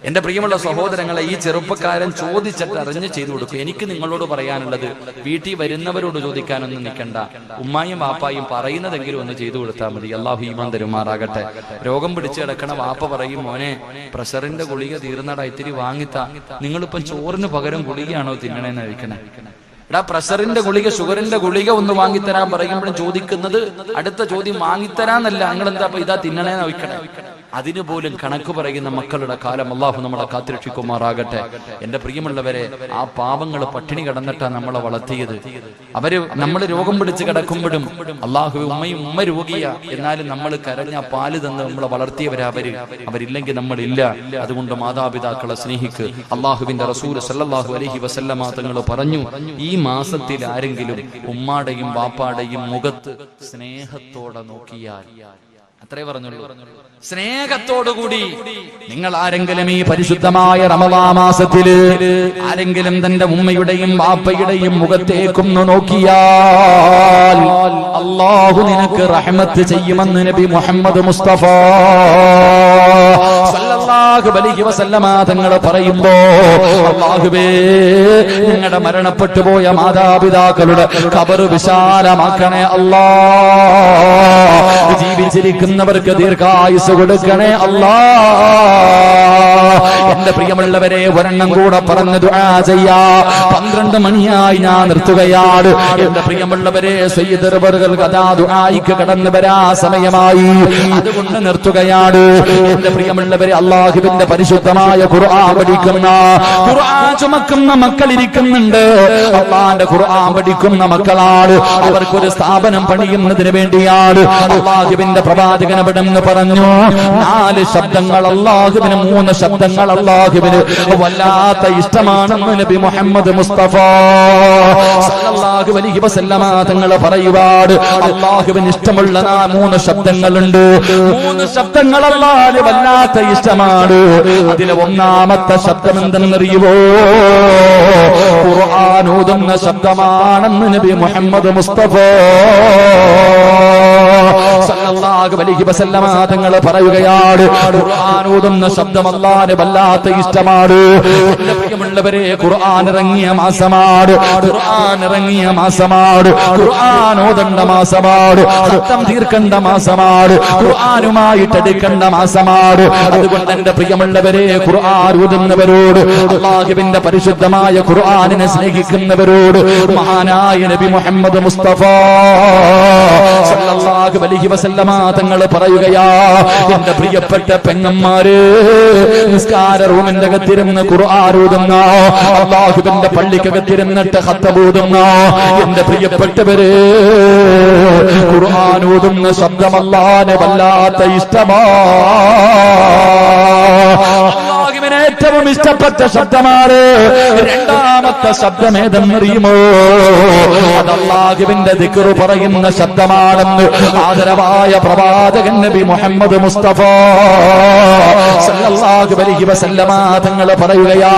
എന്റെ പ്രിയമുള്ള സഹോദരങ്ങളെ, ഈ ചെറുപ്പക്കാരൻ ചോദിച്ചിട്ട് അറിഞ്ഞ് ചെയ്തു കൊടുക്കും. എനിക്ക് നിങ്ങളോട് പറയാനുള്ളത്, വീട്ടിൽ വരുന്നവരോട് ചോദിക്കാനൊന്നും നിൽക്കണ്ട. ഉമ്മായും വാപ്പായും പറയുന്നതെങ്കിലും ഒന്ന് ചെയ്തു കൊടുത്താൽ മതി. അല്ലാഹു ഈമാൻ തരുമാറാകട്ടെ. രോഗം പിടിച്ച് കിടക്കണ വാപ്പ പറയും, മോനെ പ്രഷറിന്റെ ഗുളിക തീർന്നടാ, ഇത്തിരി വാങ്ങിത്താ. നിങ്ങളിപ്പം ചോറിന് പകരം ഗുളികയാണോ തിന്നണേന്ന് കഴിക്കണേ? എടാ, പ്രഷറിന്റെ ഗുളിക, ഷുഗറിന്റെ ഗുളിക ഒന്ന് വാങ്ങിത്തരാൻ പറയുമ്പോഴും ചോദിക്കുന്നത് അടുത്ത ചോദ്യം വാങ്ങിത്തരാന്നല്ല, നിങ്ങൾ എന്താ ഇതാ തിന്നണേന്ന് വയ്ക്കണേ. അതിനു പോലും കണക്ക് പറയുന്ന മക്കളുടെ കാലം അല്ലാഹു നമ്മളെ കാത്തിരക്ഷിക്കുമാറാകട്ടെ. എന്റെ പ്രിയമുള്ളവരെ, ആ പാവങ്ങൾ പട്ടിണി കിടന്നിട്ടാ നമ്മളെ വളർത്തിയത്. നമ്മൾ രോഗം പിടിച്ച് കിടക്കുമ്പോഴും അല്ലാഹു ഉമ്മ രോഗിയാ, എന്നാലും നമ്മൾ കരഞ്ഞ പാല് തന്ന് നമ്മളെ വളർത്തിയവരാ അവരില്ലെങ്കിൽ നമ്മളില്ല. അതുകൊണ്ട് മാതാപിതാക്കളെ സ്നേഹിക്ക്. അല്ലാഹുവിന്റെ റസൂൽ സല്ലല്ലാഹു അലൈഹി വസല്ലമ തങ്ങൾ പറഞ്ഞു, ഈ മാസത്തിൽ ആരെങ്കിലും ഉമ്മാടെയും വാപ്പാടെയും മുഖത്ത് സ്നേഹത്തോടെ നോക്കിയാൽ, അത്രേ പറഞ്ഞുള്ളൂ, സ്നേഹത്തോടുകൂടി നിങ്ങൾ ആരെങ്കിലും ഈ പരിശുദ്ധമായ റമളാൻ മാസത്തില് ആരെങ്കിലും തന്റെ ഉമ്മയുടെയും വാപ്പയുടെയും മുഖത്തേക്കൊന്ന് നോക്കിയാൽ അല്ലാഹു നിനക്ക് റഹ്മത്ത് ചെയ്യുമെന്ന് നബി മുഹമ്മദ് മുസ്തഫ സല്ലല്ലാഹു അലൈഹി വസല്ലമ തങ്ങൾ പറയുമ്പോ, അല്ലാഹുവേ ഞങ്ങളുടെ മരണപ്പെട്ടു പോയ മാതാപിതാക്കളുടെ ഖബർ വിശാലമാക്കണേ അല്ലാഹ്. ജീവിച്ചിരിക്കുന്നവർക്ക് ദീർഘായുസ് കൊടുക്കണേ അല്ലാഹ്. എന്റെ പ്രിയമുള്ളവരെ ഒരെണ്ണം കൂടെ പറഞ്ഞ് ദുആ ചെയ്യാ. 12 മണിയായി ഞാൻ നിർത്തുകയാണ്. എന്റെ പ്രിയമുള്ളവരെ സയ്യിദ് റബറുകൾ കഥാ ദുആയിക്ക് കടന്നു വരാ സമയമായി, അതുകൊണ്ട് നിർത്തുകയാണ്. എന്റെ പ്രിയമുള്ളവരെ, അല്ലാഹുവിന്റെ പരിശുദ്ധമായ ഖുർആൻ പഠിക്കുന്ന, ഖുർആൻ ചുമക്കുന്ന മക്കൾ ഇരിക്കുന്നുണ്ട്. അല്ലാഹുവിന്റെ ഖുർആൻ പഠിക്കുന്ന മക്കളാണ്. അവർക്കൊരു സ്ഥാപനം പണിയുന്നതിന് വേണ്ടിയാണ്. അല്ലാഹുവിന്റെ പ്രവാചകൻ അവിടെന്ന് പറഞ്ഞു, 4 ശബ്ദങ്ങൾ അല്ലാഹുവിന്, 3 ശബ്ദങ്ങൾ അല്ലാഹുവിന് വല്ലാത്ത ഇഷ്ടമാണെന്ന് നബി മുഹമ്മദ് മുസ്തഫ സല്ലല്ലാഹു അലൈഹി വസല്ലമ തങ്ങൾ പറയുവാണ്. അല്ലാഹുവിന് ഇഷ്ടമുള്ള 3 ശബ്ദങ്ങളുണ്ട്. 3 ശബ്ദങ്ങൾ അല്ലാഹുവിന് വല്ലാത്ത ഇഷ്ടമാണ്. അതിലെ ഒന്നാമത്തെ ശബ്ദം എന്തെന്നറിയുമോ? ഖുർആൻ ഓതുന്ന ശബ്ദമാണെന്ന് നബി മുഹമ്മദ് മുസ്തഫ സല്ലല്ലാഹു അലൈഹി വസല്ലമ തങ്ങൾ പറയുകയാണ്. ഖുർആൻ ഓതുന്ന ശബ്ദം അല്ലാഹുവിന് വല്ലാത്ത ഇഷ്ടമാണ്. എന്റെ പ്രിയമുള്ളവരെ, ഖുർആൻ ഇറങ്ങിയ മാസമാണ്, ഖുർആൻ ഇറങ്ങിയ മാസമാണ്, ഖുർആൻ ഓതേണ്ട മാസമാണ്, ശബ്ദം തീർക്കേണ്ട മാസമാണ്, ഖുർആനുമായിട്ട് എടുക്കേണ്ട മാസമാണ്. അതുകൊണ്ട് എന്റെ പ്രിയമുള്ളവരെ, ഖുർആൻ ഓതുന്നവരോട്, അല്ലാഹുവിന്റെ പരിശുദ്ധമായ ഖുർആനിനെ സ്നേഹിക്കുന്നവരോട് മഹാനായ നബി മുഹമ്മദ് മുസ്തഫ സല്ലല്ലാഹു അലൈഹി വസല്ലമ തങ്ങൾ പറയുകയാ, എന്റെ പ്രിയപ്പെട്ട പെങ്ങന്മാര്, നിസ്കാര റൂമിന്റെ അകത്തിരുന്ന് ഖുർആൻ ഓതുന്ന, അല്ലാഹുവിന്റെ പള്ളിക്കകത്തിരുന്നിട്ട് ഖത്ബ് ഓതുന്ന എന്റെ പ്രിയപ്പെട്ടവര്, ഖുർആൻ ഓതുന്ന ശബ്ദം അല്ലാഹുവിന് വല്ലാത്ത ഇഷ്ടമാ. അല്ലാഹുവിന് ഏറ്റവും ഇഷ്ടപ്പെട്ട ശബ്ദമാണ്. രണ്ടാമത്തെ ശബ്ദം ഏതെന്നറിയുമോ? അത് അല്ലാഹുവിന്റെ ദിക്ർ പറയുന്ന ശബ്ദമാണെന്ന് ആദരവായ പ്രവാചകൻ നബി മുഹമ്മദ് മുസ്തഫ സല്ലല്ലാഹു അലൈഹി വസല്ലമ തങ്ങൾ പറയുകയാ,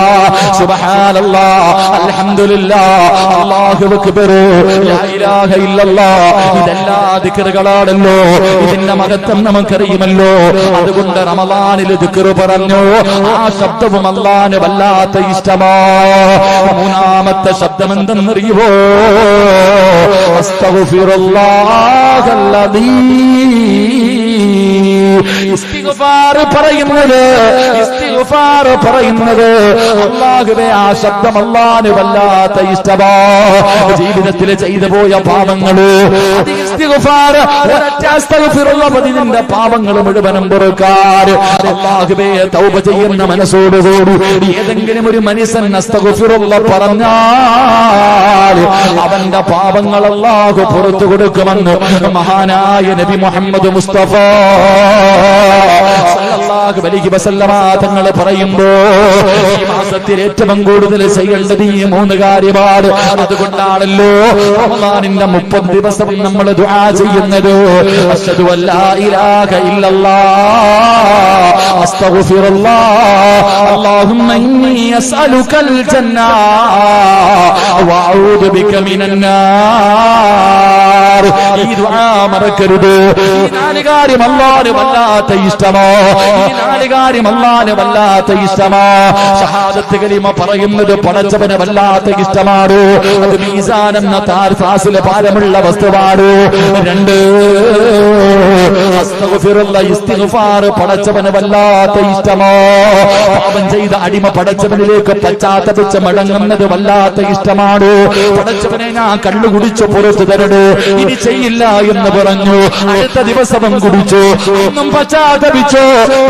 സുബ്ഹാനല്ലാഹ്, അൽഹംദുലില്ലാഹ്, അല്ലാഹു അക്ബർ, ലാ ഇലാഹ ഇല്ലല്ലാഹ്. ഇതെല്ലാ ദിക്റുകളാണല്ലോ, ഇതിന്റെ മഹത്വം നമുക്കറിയുമല്ലോ. അതുകൊണ്ട് റമളാനിൽ ദിക്ർ പറഞ്ഞു, ആ ശബ്ദവും അല്ലാഹുവിന് വല്ലാത്ത ഇഷ്ടമാ. മൂന്നാമത്തെ ശബ്ദം എന്തെന്നറിയുമോ? അസ്തഗ്ഫിറുല്ലാഹല്ലദീ. ഇസ്തിഗ്ഫാർ പറയുന്നത്, ഇസ്തിഗ്ഫാർ പറയുന്നത് അല്ലാഹുവേ, ആ ശബ്ദം അല്ലാഹുവിന് വല്ലാത്ത ഇഷ്ടമാ. ജീവിതത്തിൽ ചെയ്തു പോയ പാപങ്ങള്, ഇസ്തിഗ്ഫാർ, ഒരൊറ്റ അസ്തഗ്ഫിറുല്ലാഹ് ഇതിന്റെ പാപങ്ങൾ മുഴുവനും പൊറുക്കാൻ അല്ലാഹുവേ തൗബ ചെയ്യുന്ന മനസ്സോടുകൂടി ഏതെങ്കിലും ഒരു മനുഷ്യൻ അസ്തഗ്ഫിറുല്ലാഹ് പറഞ്ഞാൽ അവന്റെ പാപങ്ങൾ അല്ലാഹു പുറത്തു കൊടുക്കുമെന്ന് മഹാനായ നബി മുഹമ്മദ് മുസ്തഫ സല്ലല്ലാഹു അലൈഹി വസല്ലമ തങ്ങൾ പറയുമ്പോ, ഈ മാസത്തിൽ ഏറ്റവും കൂടുതൽ ചെയ്യേണ്ടത് ഈ 3 കാര്യമാണ്. അതുകൊണ്ടാണല്ലോ റമളാനിന്റെ 30 ദിവസം നമ്മൾ ദുആ ചെയ്യുന്നത്. അശ്ഹദു അല്ലാ ഇലാഹ ഇല്ലല്ലാഹ്, അസ്തഗ്ഫിറുല്ലാഹ്, അല്ലാഹുമ്മ ഇന്നി അസ്അലുകൽ ജന്ന വഅഊദു ബിക മിനൻ നാർ. ഈ ദുആ മറക്കരുത്. ഈ 4 കാര്യം അല്ലാഹുവിന് വല്ലാത്ത ഇഷ്ടമാ. ഈ 4 കാര്യം അല്ലാഹുവിന് വല്ലാത്ത ഇഷ്ടമാ. ഷഹാദത്ത് കലിമ പറയുന്നത് പടച്ചവന് വല്ലാത്ത ഇഷ്ടമാണ്. അത് മീസാൻ എന്ന താർസാസിലെ ഭാരമുള്ള വസ്തുവാണ്. 2, അസ്തഗ്ഫിറുല്ലാഹ്, ഇസ്തിഗ്ഫാർ പടച്ചവന് വല്ലാത്ത ഇഷ്ടമാ. പാപം ചെയ്ത അടിമ പടച്ചവനിലേക്ക് പശ്ചാത്തപിച്ച് മടങ്ങുന്നത് വല്ലാത്ത ഇഷ്ടമാണ്. പടച്ചവനെ, ഞാൻ കള്ളു കുടിച്ചു പുറത്തു തരണേ, ഇനി ചെയ്യില്ല എന്ന് പറഞ്ഞു. അടുത്ത ദിവസവും കുടിച്ചു, ഒന്നും പശ്ചാത്തപിച്ചു,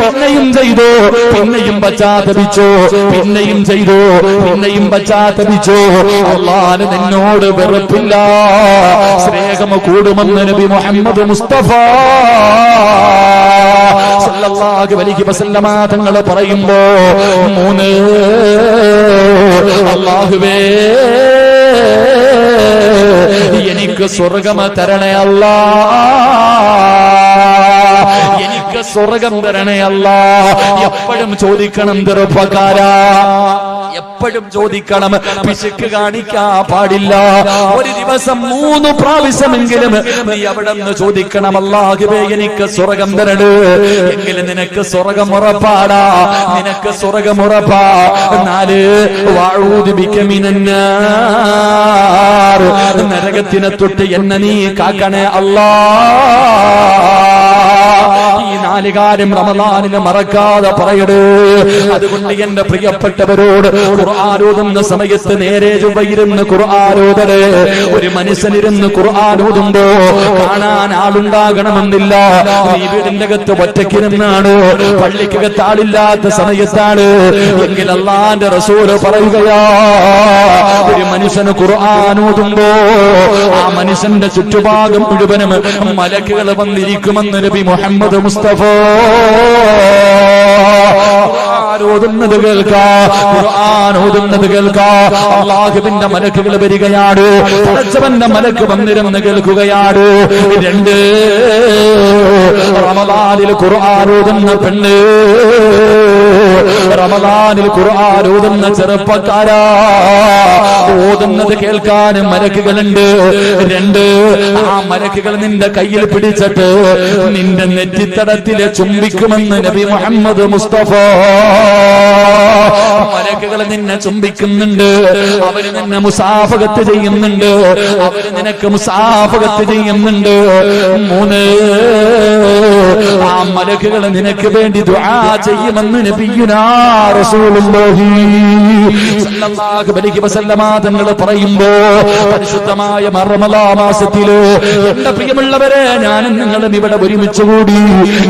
പിന്നെയും ചെയ്തു, പിന്നെയും പശ്ചാത്തപിച്ചു, പിന്നെയും ചെയ്തു, പിന്നെയും പശ്ചാത്തപിച്ചു. അല്ലാഹുവിന് നിന്നോട് വെറുപ്പില്ല, സ്നേഹം കൂടുമെന്ന് നബി മുഹമ്മദ് മുസ്തഫ സല്ലല്ലാഹു അലൈഹി വസല്ലമ തങ്ങൾ പറയുമ്പോ, 3, അല്ലാഹുവേ എനിക്ക് സ്വർഗ്ഗം തരണേ അല്ലാഹ്, എനിക്ക് സ്വർഗ്ഗം തരണേ അല്ലാഹ്. എപ്പോഴും ചോദിക്കണം ചെറുപ്പക്കാരാ, എപ്പോഴും ചോദിക്കണം. പിശുക്ക് കാണിക്കാ പാടില്ല. ഒരു ദിവസം 3 പ്രാവശ്യമെങ്കിലും നീ അവിടെ നിന്ന് ചോദിക്കണം, അല്ലാഹുവേ എനിക്ക് സ്വർഗ്ഗം തരണേ. എങ്കിലും നിനക്ക് സ്വർഗ്ഗം ഉറപ്പാടാ, നിനക്ക് സ്വർഗ്ഗം ഉറപ്പാ. 4, വഅഊദു ബിക മിനൻ നാർ. നരകത്തിനെ തൊട്ട് എന്നെ നീ കാക്കണേ അല്ലാഹ്. ഈ 4 കാര്യം റമദാനിൽ മറക്കാതെ പറയടേ. അതുകൊണ്ട് എന്റെ പ്രിയപ്പെട്ടവരോട് ഖുർആൻ ഓതുന്ന സമയത്ത് നേരെ ചൊവ്വയിരുന്ന് ഖുർആൻ ഓതണേ. ഒരു മനുഷ്യനിരുന്ന് ഖുർആൻ ഓതുമ്പോ കാണാൻ ആളുണ്ടാകണമെന്നില്ല. നീ വീടിന്റെ അകത്ത് ഒറ്റയ്ക്കിരുന്നാണ്, പള്ളിക്കകത്ത് ആളില്ലാത്ത സമയത്താണ് എങ്കിൽ അല്ലാഹുവിന്റെ റസൂല് പറയുകയാ, ഒരു മനുഷ്യന് ഖുർആൻ ഓതുമ്പോ ആ മനുഷ്യന്റെ ചുറ്റുഭാഗം മുഴുവനും മലക്കുകൾ വന്നിരിക്കുമെന്ന് നബി മുഹമ്മദ് മുസ്തഫ. ഓതുന്നത് കേൾക്കാം, ഖുർആൻ ഓതുന്നത് കേൾക്കാം. അല്ലാഹുവിന്റെ മലക്കുകൾ വരികയാണ്, പടച്ചവന്റെ മലക്ക് വന്നിരുന്ന് കേൾക്കുകയാണ്. 2 റമദാനിൽ ഖുർആൻ ഓതുന്ന പെണ്ണ്, റമദാനിൽ ഖുർആൻ ഓതുന്ന ചെറുപ്പക്കാരാ, ഓതുന്നത് കേൾക്കാൻ മലക്കുകളുണ്ട്. 2 ആ മലക്കുകൾ നിന്റെ കയ്യിൽ പിടിച്ചിട്ട് നിന്റെ നെറ്റിത്തടത്തിലെ ചുംബിക്കുമെന്ന് നബി മുഹമ്മദ് മുസ്തഫ. മലക്കുകൾ നിന്നെ ചുംബിക്കുന്നുണ്ട്, അവര് നിന്നെ മുസാഫഹത്ത് ചെയ്യുന്നുണ്ട്, അവര് നിനക്ക് മുസാഫഹത്ത് ചെയ്യുന്നുണ്ട്. 3 ആ മലക്കുകൾ നിനക്ക് വേണ്ടി ദുആ ചെയ്യുമെന്ന് നബിയുനാ റസൂലുള്ളാഹി സ്വല്ലല്ലാഹു അലൈഹി വസല്ലമ തങ്ങൾ പറയുമ്പോ പരിശുദ്ധമായ റമളാൻ മാസത്തില് എന്റെ പ്രിയമുള്ളവരെ ഞാനും നിങ്ങളും ഇവിടെ ഒരുമിച്ച് കൂടി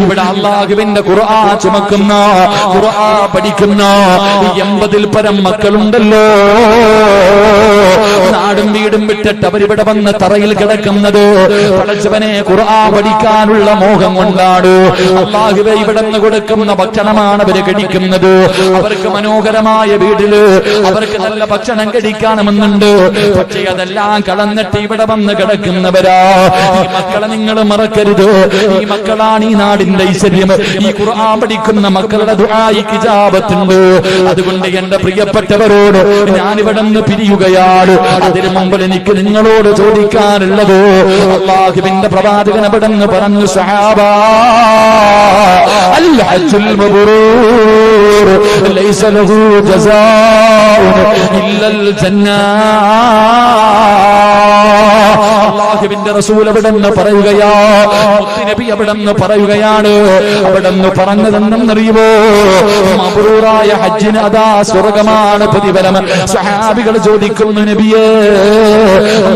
ഇവിടെ അല്ലാഹുവിന്റെ ഖുർആൻ ചുമക്കുന്ന, ഖുർആൻ പഠിക്കുന്ന 80-ൽ പരം മക്കളുണ്ടല്ലോ. നാടും വീടും വിട്ടിട്ട് അവരിവിടെ വന്ന് തറയിൽ കിടക്കുന്നത് പടച്ചവനെ ഖുർആൻ പഠിക്കാനുള്ള മോഹം കൊണ്ടാണ്. അല്ലാഹുവേ ഇവിടെ നിന്ന് കൊടുക്കുന്ന ഭക്ഷണമാണ് അവര് കഴിക്കുന്നത്. അവർക്ക് മനോഹരമായ വീട്ടില് അവർക്ക് നല്ല ഭക്ഷണം കഴിക്കണമെന്നുണ്ട്. പക്ഷേ അതെല്ലാം കളന്നിട്ട് ഇവിടെ വന്ന് കിടക്കുന്നവരാ. ഈ മക്കളെ നിങ്ങൾ മറക്കരുത്. ഈ മക്കളാണ് ഈ നാടിന്റെ ഐശ്വര്യം. ഈ ഖുർആൻ പഠിക്കുന്ന മക്കളുടെ ദുആയിക്ക് ഇജാബത്തുണ്ട്. അതുകൊണ്ട് എന്റെ പ്രിയപ്പെട്ടവരോട് ഞാനിവിടെ നിന്ന് പിരിയുകയാണ്. അതിനു മുമ്പ് എനിക്ക് നിങ്ങളോട് ചോദിക്കാനുള്ളത്, അല്ലാഹുവിന്റെ പ്രവാചകൻ അവിടെ നിന്ന് പറഞ്ഞു, സഹാബാ അൽ ഹജ്ജുൽ മബ്റൂർ ലൈസ ലഹു ജസാഉൻ ഇല്ലൽ ജന്നാ. അല്ലാഹുവിന്റെ റസൂൽ അവിടെ നിന്ന് പറയുകയാ, നബി അവിടെ നിന്ന് പറയുകയാണ്. അവിടെ നിന്ന് പറഞ്ഞതെന്നറിയുമോ, മബ്റൂറായ ഹജ്ജിന് അതാ സ്വർഗമാണ് പ്രതിഫലം. സഹാബികൾ ചോദിക്കുന്നു, നബിയേ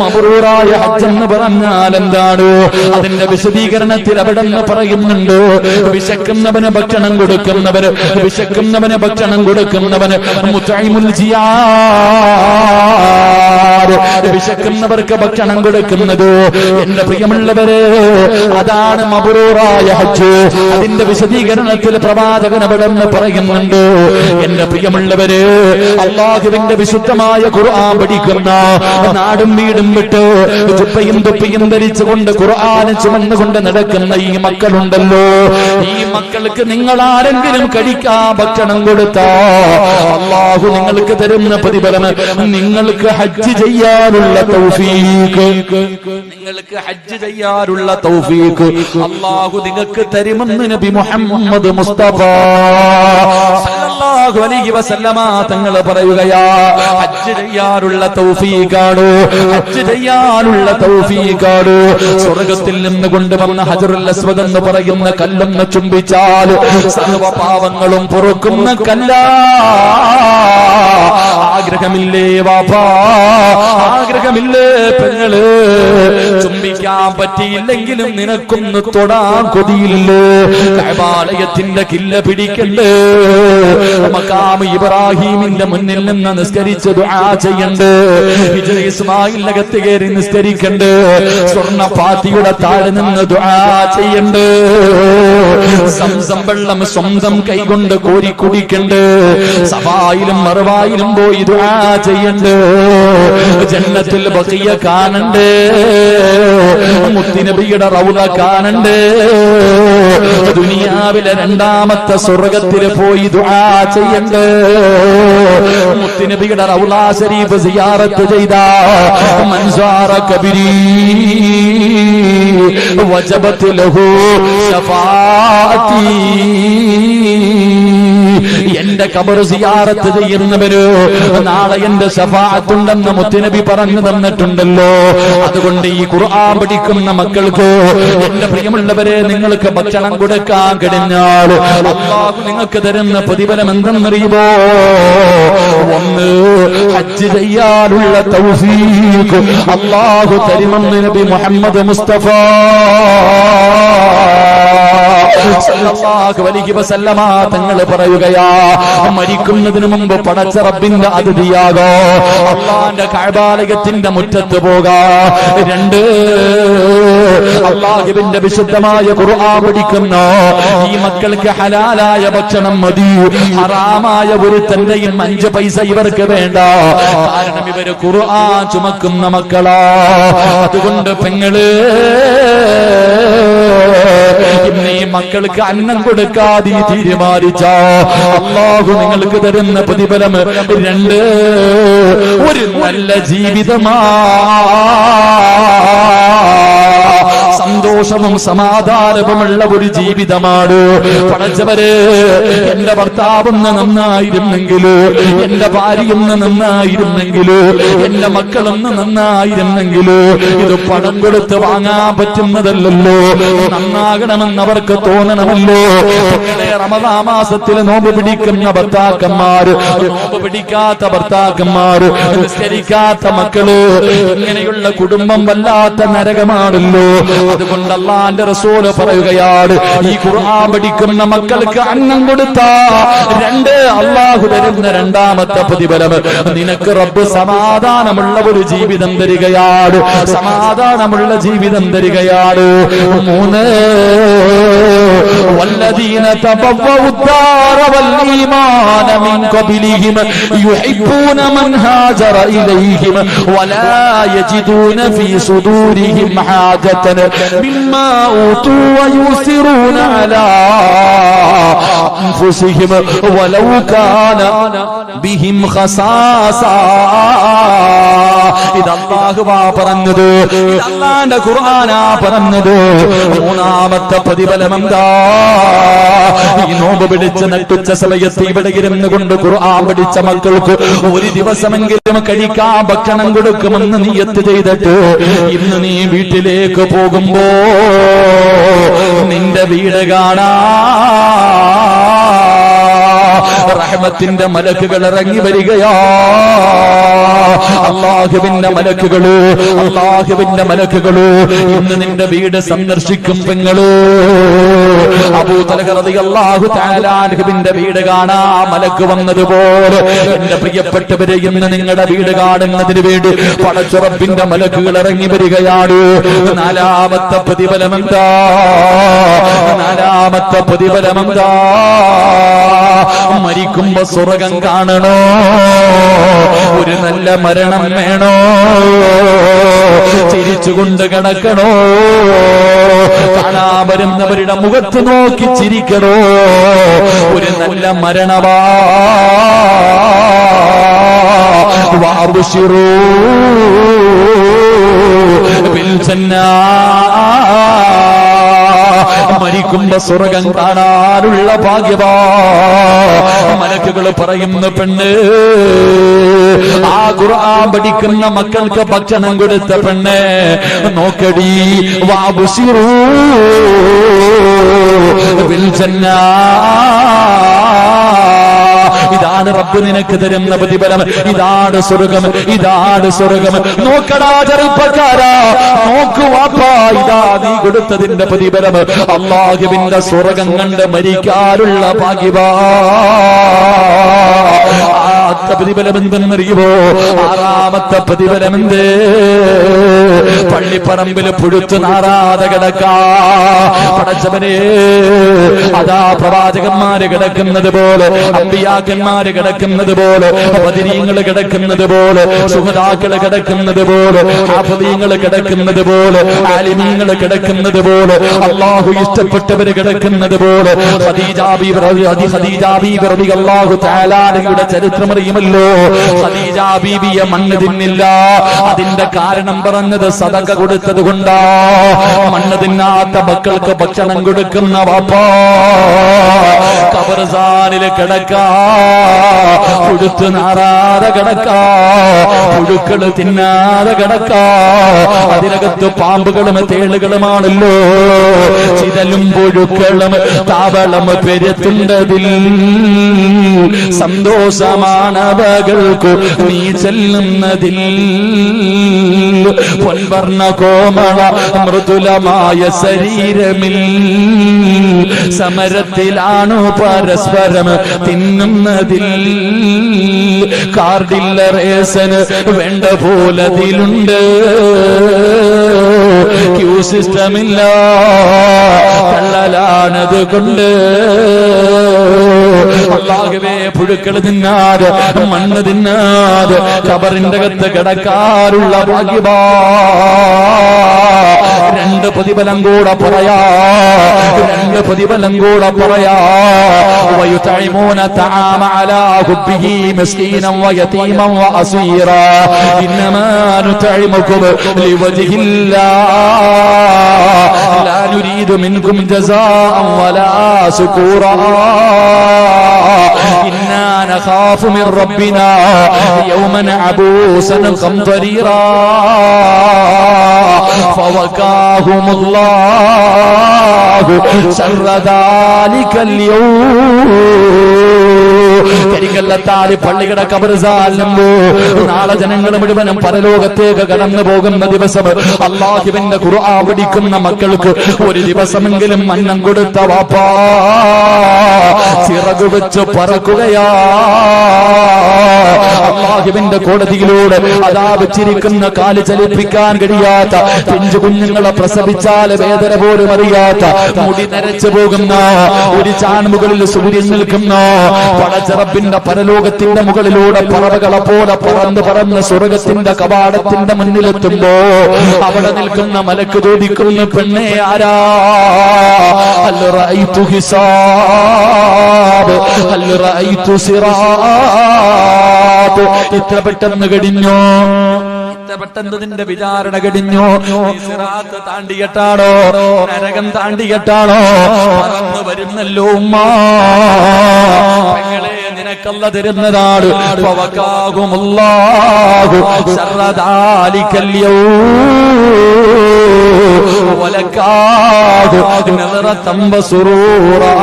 മബ്റൂറായ ഹജ്ജ് എന്ന് പറഞ്ഞാൽ എന്താണ്? അതിന്റെ വിശദീകരണത്തിൽ അവിടെ നിന്ന് പറയുന്നുണ്ട്, വിശക്കുന്നവന് ഭക്ഷണം കൊടുക്കുന്നവന്, വിശക്കുന്നവന് ഭക്ഷണം കൊടുക്കുന്നവന് മുതഇമുൽ ജിയാർ, വിശക്കുന്നവർക്ക് ഭക്ഷണം കൊടുക്കുന്നത്. എന്റെ പ്രിയമുള്ളവരെ, അതാണ് മബ്റൂറായ ഹജ്ജ്. അതിന്റെ വിശദീകരണത്തിൽ പ്രവാചകൻ അവിടെ നിന്ന് പറയുന്നുണ്ട്, എന്റെ പ്രിയമുള്ളവരെ, അല്ലാഹുവിന്റെ വിശുദ്ധമായ ഖുർആൻ പഠിക്കുന്ന, നാടും വീടും വിട്ട് ചുപ്പയും തൊപ്പിയും ധരിച്ചുകൊണ്ട് ഖുർആൻ ചുമന്നുകൊണ്ട് നടക്കുന്ന ഈ മക്കളുണ്ടല്ലോ, ഈ മക്കൾക്ക് നിങ്ങൾ ആരെങ്കിലും കഴിക്കാൻ ഭക്ഷണം കൊടുത്താ അല്ലാഹു നിങ്ങൾക്ക് തരുന്ന പ്രതിഫലം നിങ്ങൾക്ക് ഹജ്ജ് ചെയ്യാനുള്ള തൗഫീഖ്, നിങ്ങൾക്ക് ഹജ്ജ് ചെയ്യാനുള്ള തൗഫീഖ് അല്ലാഹു നിങ്ങൾക്ക് തരുമെന്ന് നബി മുഹമ്മദ് മുസ്തഫ സല്ലല്ലാഹു അലൈഹി വസല്ലമ തങ്ങൾ പറയുകയാ. ഹജ്ജ് ചെയ്യാനുള്ള തൗഫീഖാണ്, ഹജ്ജ് ചെയ്യാനുള്ള തൗഫീഖാണ്. സ്വർഗ്ഗത്തിൽ നിന്ന് കൊണ്ടുവന്ന ഹജറുൽ അസ്വദ് എന്ന് പറയുന്ന കല്ലൊന്ന് ചുംബിച്ചാൽ സർവ്വ പാവങ്ങളും പൊറുക്കുന്ന കല്ലാ. ആഗ്രഹമില്ലേ വാപ്പാ, ആഗ്രഹമില്ലേ പെങ്ങള്, ചുംബിക്കാൻ പറ്റിയില്ലെങ്കിലും നിനക്കൊന്ന് തൊടാൻ കൊതിയില്ലേ? കഅബാലയത്തിന്റെ കില്ല പിടിക്കണ്ടേ? മഖാം ഇബ്രാഹിമിന്റെ മുന്നിൽ നിന്ന് നിസ്കരിച്ച് ദുആ ചെയ്യണ്ടേ? ഹിജ്റ ഇസ്മായിൽ അകത്ത് കയറി നിസ്കരിക്കണ്ടേ? സ്വർണ്ണ പാത്തിയുടെ താഴെ നിന്ന് ദുആ ചെയ്യണ്ടേ? സംസം വെള്ളം സ്വന്തം കൈകൊണ്ട് കോരി കുടിക്കണ്ടേ? സഫായിലും മർവായിലും പോയി ദുആ ചെയ്യണ്ടേ? ജന്നത്തുൽ ബഖിയ കാണണ്ടേ? മുത്തുനബിയുടെ റൗള കാണണ്ടേ? ദുനിയാവിലെ രണ്ടാമത്തെ സ്വർഗ്ഗത്തിൽ പോയി ദുആ ചെയ്യണ്ടേ? മുത്തുനബിയുടെ റൗള ശരീഫ് സിയാറത്ത് ചെയ്ത മൻസാറ കബരി വജബത് ലഹു ശഫാഅത്തി. എന്റെ ഖബർ സിയാറത്ത് ചെയ്യുന്നവര് നാളെ എന്റെ ശഫാഅത്തുണ്ടെന്ന് മുത്തുനബി പറഞ്ഞു തന്നിട്ടുണ്ടല്ലോ. അതുകൊണ്ട് ഈ ഖുർആൻ പഠിക്കുന്ന മക്കൾക്ക്, എന്റെ പ്രിയമുള്ളവരെ, നിങ്ങൾക്ക് ഭക്ഷണം കൊടുക്കാൻ കഴിഞ്ഞാൽ അല്ലാഹു നിങ്ങൾക്ക് തരുന്ന പ്രതിഫലം എന്തെന്നറിയുമോ? ഒന്ന്, ഹജ്ജ് ചെയ്യാനുള്ള തൗഫീഖ് അല്ലാഹു തരുമെന്ന് നബി മുഹമ്മദ് മുസ്തഫ സല്ലല്ലാഹു അലൈഹി വസല്ലമ തങ്ങൾ പറയുകയാ, മരിക്കുന്നതിന് മുമ്പ് പടച്ച റബ്ബിന്റെ അതിഥിയാകോ, അല്ലാഹുവിന്റെ കഅബാലയത്തിന്റെ മുറ്റത്ത് പോകാ. രണ്ട്, അല്ലാഹുവിന്റെ വിശുദ്ധമായ ഖുർആൻ പഠിക്കുന്ന ഈ മക്കൾക്ക് ഹലാലായ ഭക്ഷണം മതി, ഹറാമായ ഒരു തന്റെയും 5 പൈസ ഇവർക്ക് വേണ്ട. കാരണം ഇവര് ഖുർആൻ ചുമക്കുന്ന മക്കളാ. അതുകൊണ്ട് പെങ്ങള്, ഇന്ന് ഈ മക്കൾക്ക് അന്നം കൊടുക്കാതെ തീരുമാനിച്ച അല്ലാഹു നിങ്ങൾക്ക് തരുന്ന പ്രതിഫലം 2, ഒരു നല്ല ജീവിതമാ, സന്തോഷവും സമാധാനവുമുള്ള ഒരു ജീവിതമാണ്. പടച്ചവരെ, എന്റെ ഭർത്താവൊന്ന് നന്നായിരുന്നെങ്കിലോ, എന്റെ ഭാര്യയൊന്ന് നന്നായിരുന്നെങ്കിലോ, എന്റെ മക്കളൊന്ന് നന്നായിരുന്നെങ്കിലോ, ഇത് പണം കൊടുത്ത് വാങ്ങാൻ പറ്റുന്നതല്ലല്ലോ. നന്നാകണമെന്ന് അവർക്ക് തോന്നണമല്ലോ. റമദാൻ മാസത്തിൽ നോമ്പ് പിടിക്കുന്ന ഭർത്താക്കന്മാര്, നോമ്പ് പിടിക്കാത്ത ഭർത്താക്കന്മാര്, നിസ്കരിക്കാത്ത മക്കള്, ഇങ്ങനെയുള്ള കുടുംബം വല്ലാത്ത നരകമാണല്ലോ. അതുകൊണ്ട് അല്ലാഹുവിന്റെ റസൂല് പറയുകയാണ്, ഈ ഖുർആൻ പഠിക്കുന്ന മക്കൾക്ക് അന്നം കൊടുത്താ 2, അല്ലാഹു തരുന്ന 2ാമത്തെ പ്രതിഫലം, നിനക്ക് റബ്ബ് സമാധാനമുള്ള ഒരു ജീവിതം തരികയാണ്, സമാധാനമുള്ള ജീവിതം തരികയാണ്. 3, والذين تبوأوا الدار والإيمان من قبلهم يحبون من هاجر إليهم ولا يجدون في صدورهم حاجة مما أوتوا ويؤثرون على أنفسهم ولو كان بهم خصاصة. ഇത് അല്ലാഹുവാ പറഞ്ഞത്, ഇത് അല്ലാഹുവിന്റെ ഖുർആനാ പറഞ്ഞത്. 3ാമത്തെ പ്രതിഫലം എന്താ? ഈ നോമ്പ് പിടിച്ച് നട്ടുച്ച സമയത്ത് ഇവിടെ ഇരുന്ന് കൊണ്ട് ഖുർആൻ പഠിച്ച മക്കൾക്ക് ഒരു ദിവസമെങ്കിലും കഴിക്കാൻ ഭക്ഷണം കൊടുക്കുമെന്ന് നിയ്യത്ത് ചെയ്തിട്ട് ഇന്ന് നീ വീട്ടിലേക്ക് പോകുമ്പോ നിന്റെ വീട് കാണാ റഹ്മത്തിന്റെ മലക്കുകൾ ഇറങ്ങി വരികയാ. അല്ലാഹുവിന്റെ മലക്കുകള്, അല്ലാഹുവിന്റെ മലക്കുകള് ഇന്ന് നിന്റെ വീട് സന്ദർശിക്കും. പെങ്ങള്, അബൂ തൽഹ റളിയല്ലാഹു തആല അൻഹുവിന്റെ വീട് കാണാ മലക്ക് വന്നതുപോലെ എന്റെ പ്രിയപ്പെട്ടവരെ ഇന്ന് നിങ്ങളുടെ വീട് കാണുന്നതിന് വേണ്ടി പടച്ച റബ്ബിന്റെ മലക്കുകൾ ഇറങ്ങി വരികയാണ്. 4ാമത്തെ പ്രതിഫലം എന്താ? 4ാമത്തെ പ്രതിഫലം എന്താ? മരിക്കുമ്പോ സ്വർഗം കാണണോ? ഒരു നല്ല മരണം വേണോ? ചിരിച്ചുകൊണ്ട് കിടക്കണോ? കാണാൻ വരുന്നവരുടെ മുഖത്ത് നോക്കി ചിരിക്കണോ? ഒരു നല്ല മരണവാ. വഅബ്ശിറൂ ബിൽ ജന്നാ. മരിക്കുമ്പോ സ്വർഗം കാണാനുള്ള ഭാഗ്യവാ. മലക്കുകൾ പറയുന്നു, പെണ്ണ്, ആ ഖുർആൻ പഠിക്കുന്ന മക്കൾക്ക് ഭക്ഷണം കൊടുത്ത പെണ്ണ് നോക്കടി, വഅബ്ശിറൂ ബിൽ ജന്നാ. ഇതാണ് റബ്ബ് നിനക്ക് തരുന്ന പ്രതിഫലം, ഇതാണ് സ്വർഗം, ഇതാണ് സ്വർഗം. നോക്കടാ ചെറുപ്പക്കാരാ, നോക്കു വാപ്പാ, ഇതാ നീ കൊടുത്തതിന്റെ പ്രതിഫലം. അല്ലാഹുവിന്റെ സ്വർഗം കണ്ട് മരിക്കാനുള്ള ഭാഗ്യവാ. പ്രതിഫലം എന്തെന്നറിയുമോ? 6ാമത്തെ പ്രതിഫലം എന്ത്? പള്ളിപ്പറമ്പിൽ പുഴുത്തു നാറാതെ കിടക്കാ. പടച്ചവനെ, അതാ പ്രവാചകന്മാര് കിടക്കുന്നത് പോലെ, അമ്പിയാക്കന്മാര് കിടക്കുന്നത് പോലെ, ബദരീങ്ങൾ കിടക്കുന്നത് പോലെ, സുഹദാക്കള് കിടക്കുന്നത് പോലെ, ഹാഫിളീങ്ങൾ കിടക്കുന്നത് പോലെ, ആലിമീങ്ങൾ കിടക്കുന്നത് പോലെ, അല്ലാഹു ഇഷ്ടപ്പെട്ടവര് കിടക്കുന്നത് പോലെ. ഖദീജ ബീബി റളിയല്ലാഹു തആല അൻഹയുടെ ചരിത്രം അറിയുമല്ലോ. ഖദീജ ബീവിയെ മണ്ണ് തിന്നില്ല. അതിന്റെ കാരണം പറഞ്ഞത് സദഖ കൊടുത്തത് കൊണ്ടാ മണ്ണ് തിന്നാത്ത മക്കൾക്ക് ഭക്ഷണം കൊടുക്കുന്ന വാപ്പാ ഖബർസ്ഥാനില് കിടക്കാ പുഴുത്ത് നാറാതെ കിടക്കാ പുഴുക്കള് തിന്നാതെ കിടക്കാ അതിനകത്ത് പാമ്പുകളും തേളുകളുമാണല്ലോ ചിതലും പുഴുക്കളും താവളം പെരുത്തുണ്ടതിൽ സന്തോഷമാണവകൾക്കു നീ ചെല്ലുന്നതിൽ പൊൻവർണ്ണ കോമള മൃദുലമായ ശരീരമിൽ സമരത്തിലാണു പരസ്പരം തിന്നുന്നതിൽ കാർഡില്ല റേസന് വേണ്ട പോലതിലുണ്ട് ക്യൂ സിസ്റ്റമില്ല കള്ളലാണത് കൊണ്ട് അല്ലാഹുവേ പുഴുക്കൾ തിന്നാതെ മണ്ണ് തിന്നാതെ ഖബറിന്റെ അകത്ത് കിടക്കാറുള്ള ഭാഗ്യവാ രണ്ട് പ്രതിഫലം കൂടെ പറയാ ويطعمون الطعام على حبه مسكينا ويتيما واسيرا انما نطعمكم لوجه الله لا نريد منكم جزاء ولا شكورا إنا نخاف من ربنا يوما عبوسا قمطريرا فوقاهم الله شر ذلك اليوم കരികല്ലത്താല് പള്ളിയുടെ ഖബർസ്ഥാനിലോ നാളെ ജനങ്ങൾ മുഴുവനും പരലോകത്തേക്ക് കടന്നു പോകുന്ന ദിവസം അല്ലാഹുവിന്റെ ഖുർആൻ പഠിക്കുന്ന മക്കൾക്ക് ഒരു ദിവസമെങ്കിലും അന്നം കൊടുത്ത വാപ്പാ ചിറകു വെച്ച് പറക്കുകയാ അല്ലാഹുവിന്റെ കോടതിയിലൂടെ അതാ വെച്ചിരിക്കുന്ന കാല് ചലിപ്പിക്കാൻ കഴിയാത്ത പിഞ്ചു കുഞ്ഞുങ്ങളെ പ്രസവിച്ചാൽ വേദന പോലും അറിയാത്ത മുടി നരച്ചു പോകുന്ന ഒരു ചാൺമുകളിൽ സൂര്യൻ നിൽക്കുന്ന പടച്ചറബിന്റെ പരലോകത്തിന്റെ മുകളിലൂടെ പറവകളെ പോലെ പറന്ന് സ്വർഗത്തിന്റെ കവാടത്തിന്റെ മുന്നിലെത്തുമ്പോ അവിടെ നിൽക്കുന്ന മലക്ക് ചോദിക്കുന്ന പെണ്ണെ ആരാ ഹൽ റഅയ്തു ഹിസാബ് ഹൽ റഅയ്തു സിറാത്ത് ഇത്ര പെട്ടെന്ന് കഴിഞ്ഞോ പെട്ടെന്നതിന്റെ വിചാരണ കഴിഞ്ഞു സിറാത്ത് താണ്ടിയിട്ടാണോ നരകം താണ്ടിയിട്ടാണോ പറന്നു വരുന്നല്ലോ ഉമ്മ പെങ്ങളെ നിനക്കല്ല തരുന്നതാണ് ഫവകാഹുമുല്ലാഹു ശർറദാലിക്കൽ യൗം വലകാഹു നദറതൻ വസുറൂറാ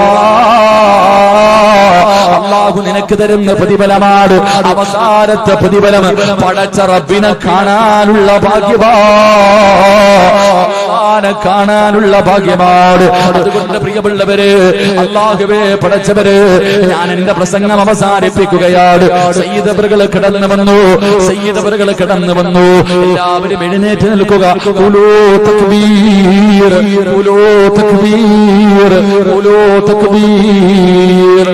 അല്ലാഹു നിനക്ക് തരുന്ന പ്രതിഫലമാണ് അവസാനത്തെ പ്രതിഫലം പടച്ച റബ്ബിനെ കാണാനുള്ള കാണാനുള്ള ഭാഗ്യമാണ്. അതുകൊണ്ട് പ്രിയമുള്ളവര് അല്ലാഹുവേ പടച്ചവര് ഞാൻ എന്റെ പ്രസംഗം അവസാനിപ്പിക്കുകയാണ്. സയ്യിദവറുകൾ കടന്നു വന്നു എല്ലാവരും എഴുന്നേറ്റ് നിൽക്കുക. ഖുലൂ തക്ബീർ ഖുലൂ തക്ബീർ ഖുലൂ തക്ബീർ.